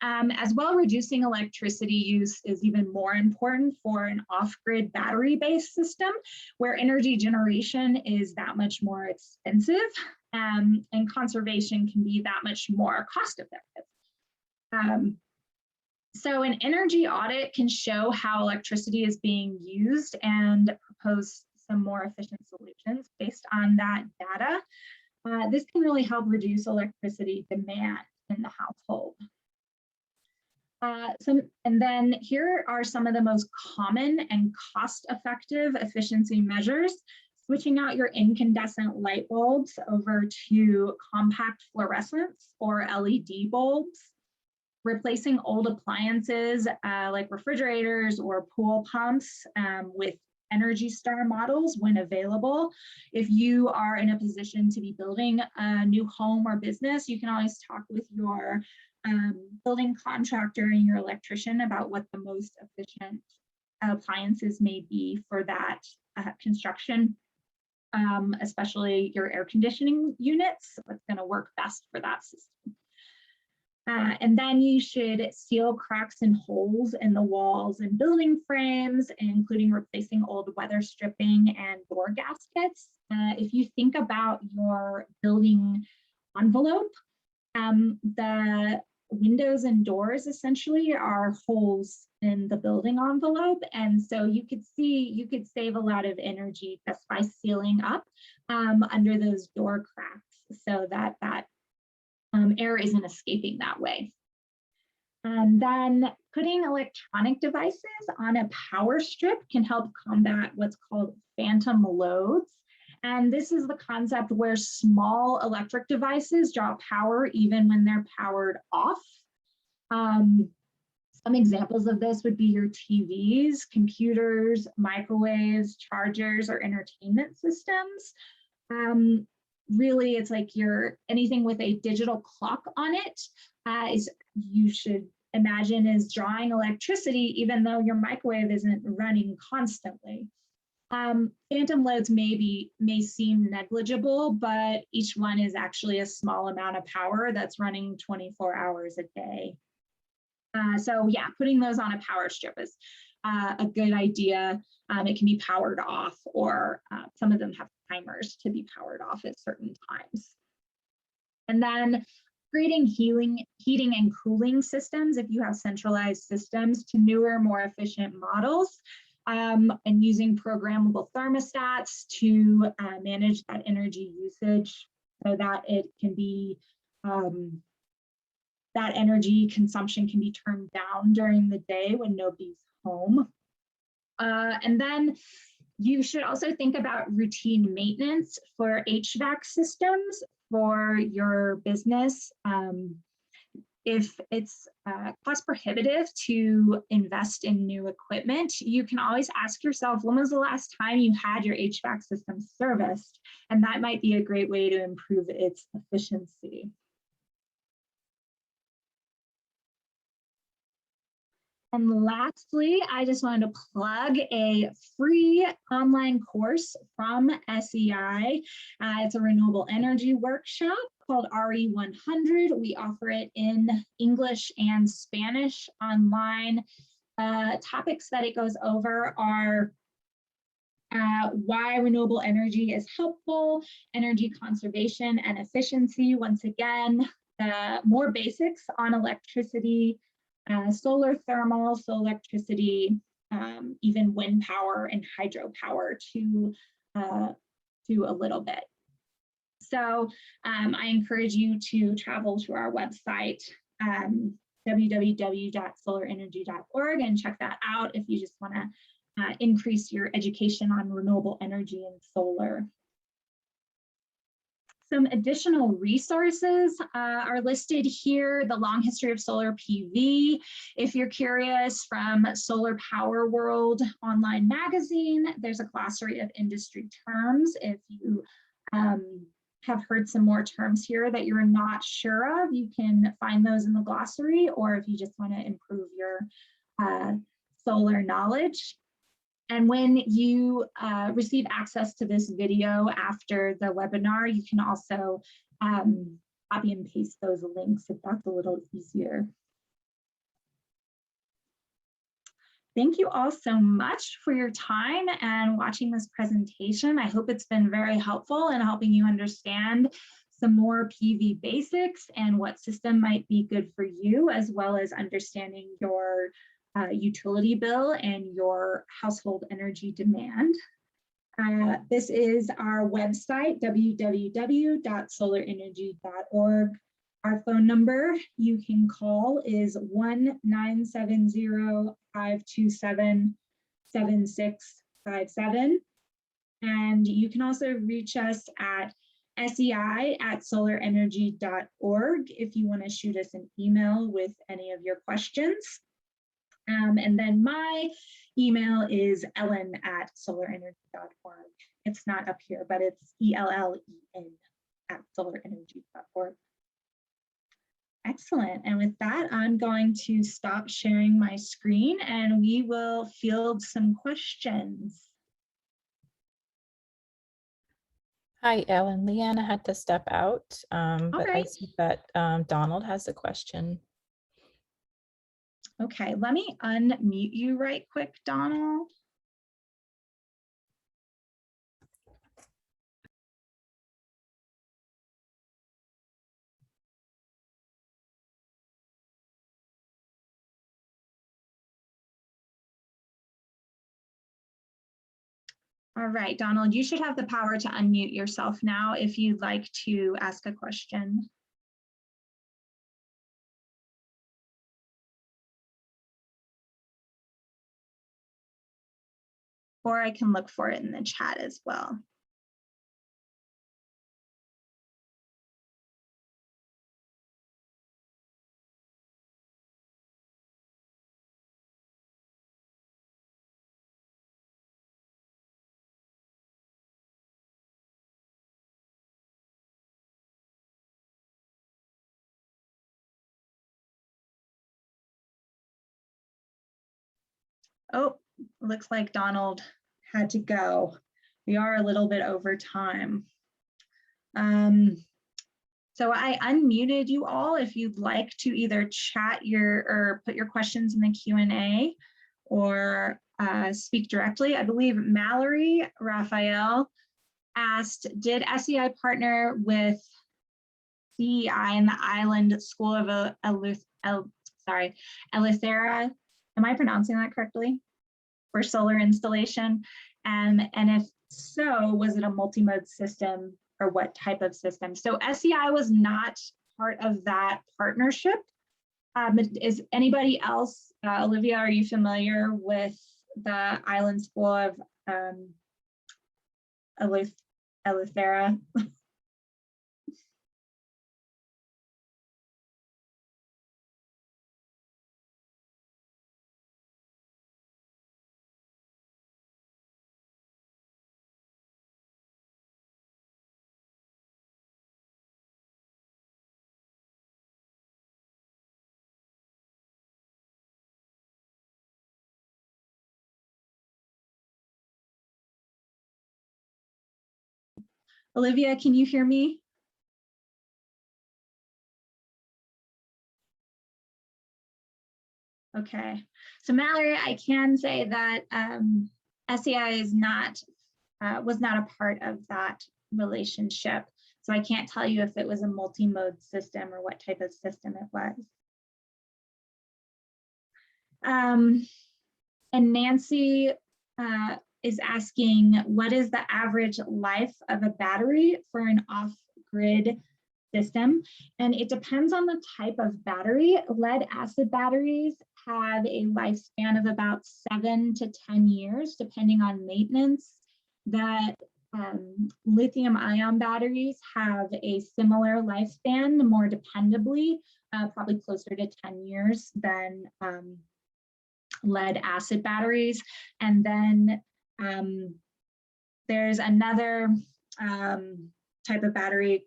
As well, reducing electricity use is even more important for an off-grid battery-based system where energy generation is that much more expensive and conservation can be that much more cost-effective. So an energy audit can show how electricity is being used and propose some more efficient solutions based on that data. This can really help reduce electricity demand in the household. And then here are some of the most common and cost-effective efficiency measures. Switching out your incandescent light bulbs over to compact fluorescents or LED bulbs. Replacing old appliances like refrigerators or pool pumps with Energy Star models when available. If you are in a position to be building a new home or business, you can always talk with your building contractor and your electrician about what the most efficient appliances may be for that construction, especially your air conditioning units, what's going to work best for that system. And then you should seal cracks and holes in the walls and building frames, including replacing old weather stripping and door gaskets. If you think about your building envelope, the windows and doors essentially are holes in the building envelope. And so you could save a lot of energy just by sealing up under those door cracks so that air isn't escaping that way. And then putting electronic devices on a power strip can help combat what's called phantom loads. And this is the concept where small electric devices draw power even when they're powered off. Some examples of this would be your TVs, computers, microwaves, chargers, or entertainment systems. Really, it's like anything with a digital clock on it you should imagine is drawing electricity, even though your microwave isn't running constantly. Phantom loads may seem negligible, but each one is actually a small amount of power that's running 24 hours a day. So yeah, putting those on a power strip is a good idea. It can be powered off, or some of them have timers to be powered off at certain times. And then creating heating and cooling systems, if you have centralized systems, to newer, more efficient models, and using programmable thermostats to manage that energy usage so that it can be that energy consumption can be turned down during the day when nobody's home. And then you should also think about routine maintenance for HVAC systems for your business. If it's cost prohibitive to invest in new equipment, you can always ask yourself, when was the last time you had your HVAC system serviced? And that might be a great way to improve its efficiency. And lastly, I just wanted to plug a free online course from SEI. It's a renewable energy workshop called RE100. We offer it in English and Spanish online. Topics that it goes over are why renewable energy is helpful, energy conservation and efficiency. Once again, more basics on electricity, solar thermal, solar electricity, even wind power and hydropower to a little bit. So I encourage you to travel to our website, www.solarenergy.org, and check that out if you just want to increase your education on renewable energy and solar. Some additional resources are listed here. The long history of solar PV. If you're curious, from Solar Power World online magazine, there's a glossary of industry terms. If you have heard some more terms here that you're not sure of, you can find those in the glossary, or if you just want to improve your solar knowledge. And when you receive access to this video after the webinar, you can also copy and paste those links if that's a little easier. Thank you all so much for your time and watching this presentation. I hope it's been very helpful in helping you understand some more PV basics and what system might be good for you, as well as understanding your utility bill and your household energy demand. This is our website, www.solarenergy.org. Our phone number you can call is 1-970-527-7657. And you can also reach us at sei@solarenergy.org if you want to shoot us an email with any of your questions. And then my email is ellen@solarenergy.org. It's not up here, but it's ELLEN@solarenergy.org. Excellent. And with that, I'm going to stop sharing my screen and we will field some questions. Hi, Ellen. Leanna had to step out, but I right. see that Donald has a question. Okay, let me unmute you right quick, Donald. All right, Donald, you should have the power to unmute yourself now if you'd like to ask a question. Or I can look for it in the chat as well. Oh, looks like Donald had to go. We are a little bit over time. So I unmuted you all if you'd like to either chat or put your questions in the Q&A or speak directly. I believe Mallory Raphael asked, did SEI partner with CEI in the Island School of Eleuthera? Am I pronouncing that correctly? For solar installation? And if so, was it a multi-mode system or what type of system? So SEI was not part of that partnership. Is anybody else, Olivia, are you familiar with the Island School of Eleuthera? Olivia, can you hear me? Okay, so Mallory, I can say that SEI is was not a part of that relationship. So I can't tell you if it was a multi-mode system or what type of system it was. And Nancy is asking, what is the average life of a battery for an off-grid system? And it depends on the type of battery. Lead acid batteries have a lifespan of about 7 to 10 years, depending on maintenance. That lithium ion batteries have a similar lifespan, more dependably, probably closer to 10 years than lead acid batteries. And then there's another type of battery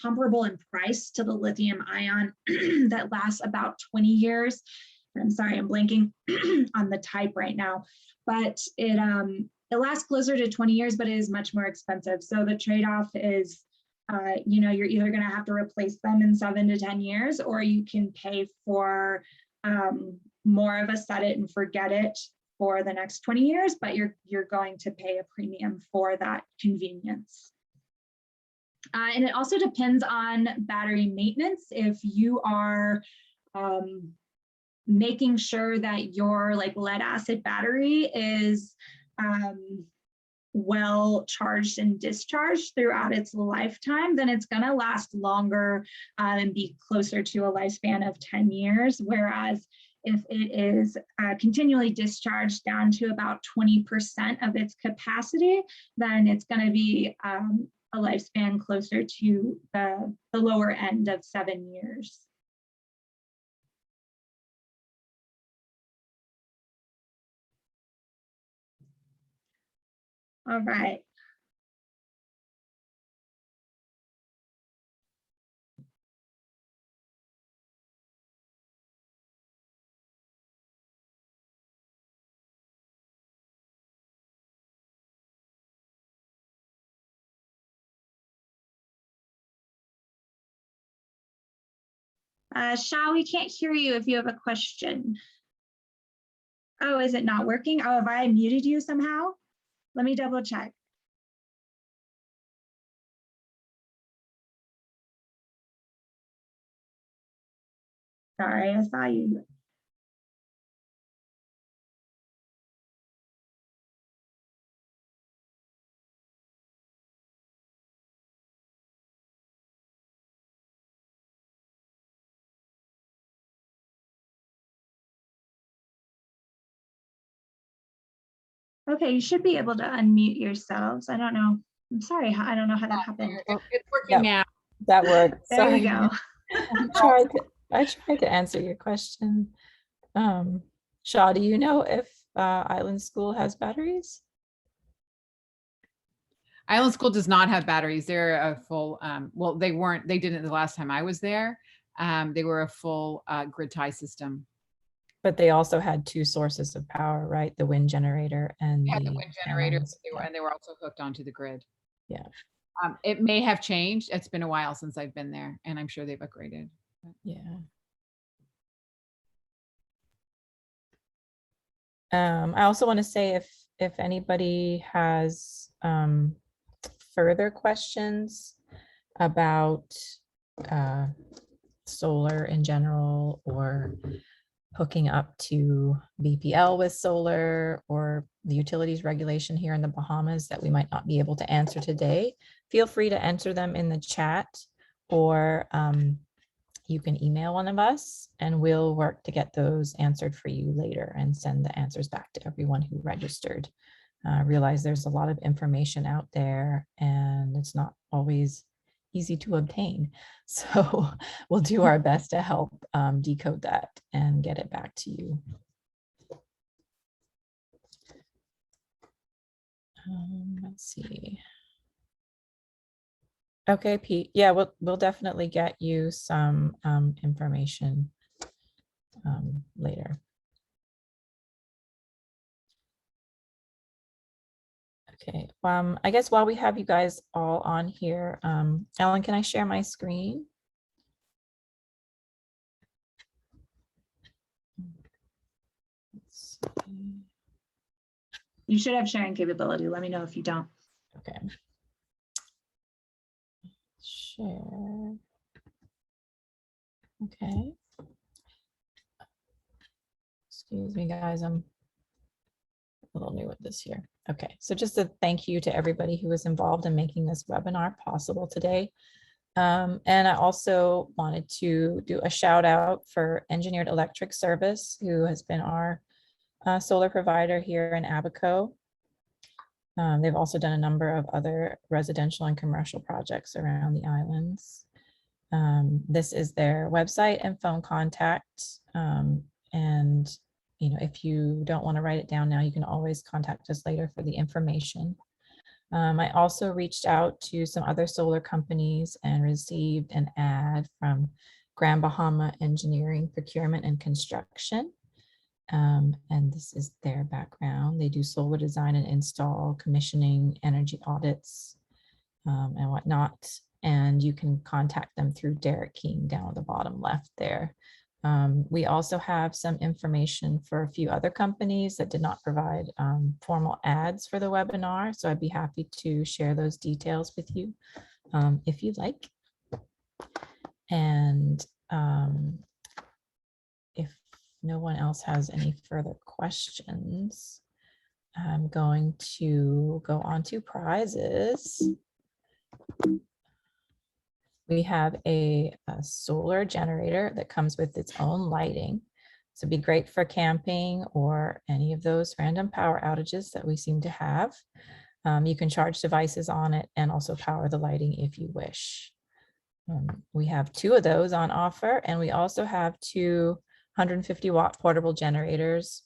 comparable in price to the lithium ion that lasts about 20 years. I'm sorry, I'm blanking on the type right now, but it lasts closer to 20 years, but it is much more expensive. So the trade-off is, you're either going to have to replace them in 7 to 10 years, or you can pay for more of a set it and forget it for the next 20 years, but you're going to pay a premium for that convenience. And it also depends on battery maintenance. If you are making sure that your lead acid battery is well charged and discharged throughout its lifetime, then it's going to last longer and be closer to a lifespan of 10 years. Whereas if it is continually discharged down to about 20% of its capacity, then it's going to be a lifespan closer to the lower end of 7 years. All right. Sha, we can't hear you if you have a question. Oh, is it not working? Oh, have I muted you somehow? Let me double check. Sorry, I saw you. Okay, you should be able to unmute yourselves. I don't know. I'm sorry, I don't know how that happened. It's working now. That worked. There we Sorry. go. I tried to answer your question. Shaw, do you know if Island School has batteries? Island School does not have batteries. They're a full, well, they didn't the last time I was there. They were a full grid tie system. But they also had two sources of power, right? The wind generator and We had the the wind generator, panels. and they were also hooked onto the grid. Yeah. It may have changed. It's been a while since I've been there, and I'm sure they've upgraded. Yeah. I also want to say if anybody has further questions about solar in general, or hooking up to BPL with solar, or the utilities regulation here in the Bahamas that we might not be able to answer today, feel free to enter them in the chat, or you can email one of us and we'll work to get those answered for you later and send the answers back to everyone who registered. Realize there's a lot of information out there and it's not always easy to obtain. So we'll do our best to help decode that and get it back to you. Let's see. Okay, Pete. Yeah, we'll definitely get you some information later. Okay. I guess while we have you guys all on here, Ellen, can I share my screen? Let's see. You should have sharing capability. Let me know if you don't. Okay. Share. Okay. Excuse me, guys. I'm a little new at this here. Okay, so just a thank you to everybody who was involved in making this webinar possible today. And I also wanted to do a shout out for Engineered Electric Service, who has been our solar provider here in Abaco. They've also done a number of other residential and commercial projects around the islands. This is their website and phone contact. And if you don't want to write it down now, you can always contact us later for the information. I also reached out to some other solar companies and received an ad from Grand Bahama Engineering, Procurement and Construction. And this is their background. They do solar design and install, commissioning, energy audits, and whatnot. And you can contact them through Derek King down at the bottom left there. We also have some information for a few other companies that did not provide formal ads for the webinar. So I'd be happy to share those details with you if you'd like. And if no one else has any further questions, I'm going to go on to prizes. We have a solar generator that comes with its own lighting. So it'd be great for camping or any of those random power outages that we seem to have. You can charge devices on it and also power the lighting if you wish. We have 2 of those on offer, and we also have 2 150-watt portable generators.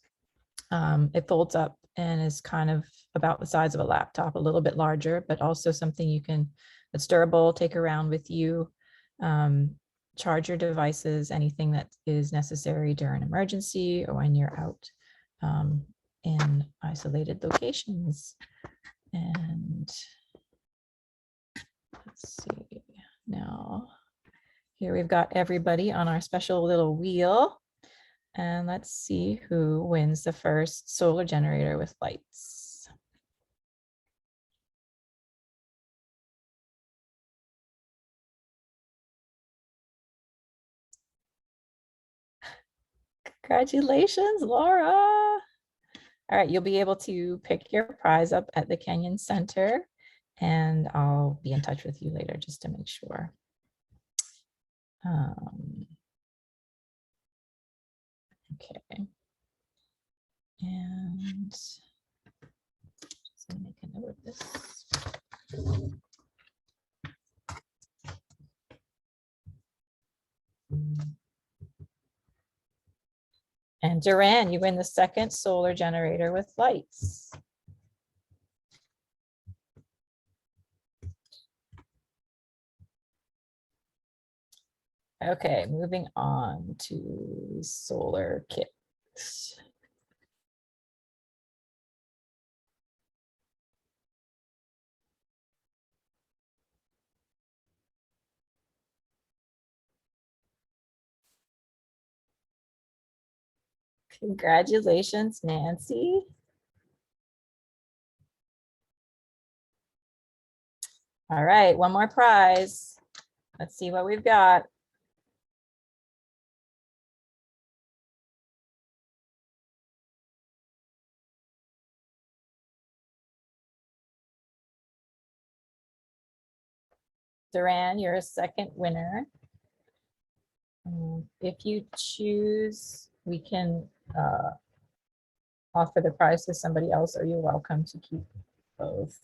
It folds up and is kind of about the size of a laptop, a little bit larger, but also something you can, that's durable, take around with you, charge your devices, anything that is necessary during an emergency or when you're out in isolated locations. And let's see now, here we've got everybody on our special little wheel. And let's see who wins the first solar generator with lights. Congratulations, Laura. All right, you'll be able to pick your prize up at the Kenyon Center, and I'll be in touch with you later just to make sure. Okay. And just gonna make a note of this. And Duran, you win the second solar generator with lights. Okay, moving on to solar kit. Congratulations, Nancy. All right, one more prize. Let's see what we've got. Duran, you're a second winner. If you choose, we can offer the prize to somebody else, or you're welcome to keep both.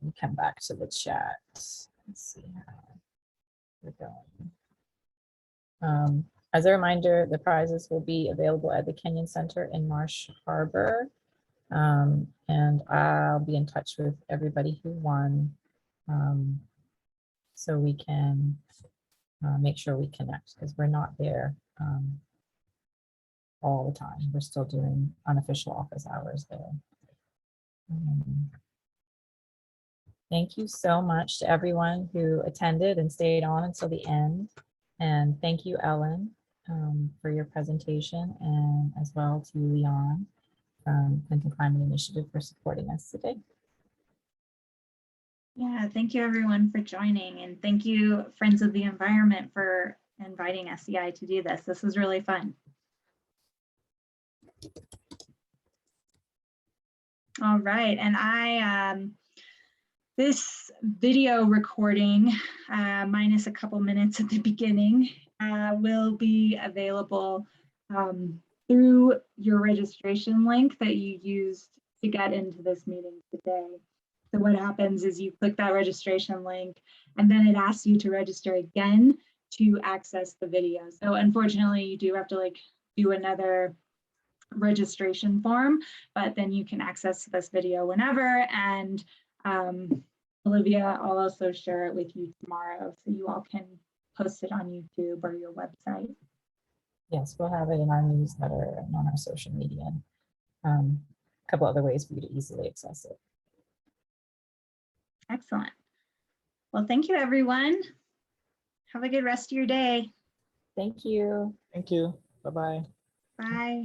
And come back to the chat. Let's see how we're going. As a reminder, the prizes will be available at the Kenyon Center in Marsh Harbor. And I'll be in touch with everybody who won, so we can make sure we connect, because we're not there all the time. We're still doing unofficial office hours there. Thank you so much to everyone who attended and stayed on until the end. And thank you, Ellen, for your presentation, and as well to Leon from Clinton Climate Initiative for supporting us today. Yeah, thank you everyone for joining, and thank you Friends of the Environment for inviting SEI to do this. This was really fun. All right, and this video recording, minus a couple minutes at the beginning, will be available through your registration link that you used to get into this meeting today. So what happens is you click that registration link, and then it asks you to register again to access the video. So unfortunately, you do have to do another registration form, but then you can access this video whenever. And Olivia, I'll also share it with you tomorrow, so you all can post it on YouTube or your website. Yes, we'll have it in our newsletter and on our social media. A couple other ways for you to easily access it. Excellent. Well, thank you, everyone. Have a good rest of your day. Thank you. Thank you. Bye-bye. Bye.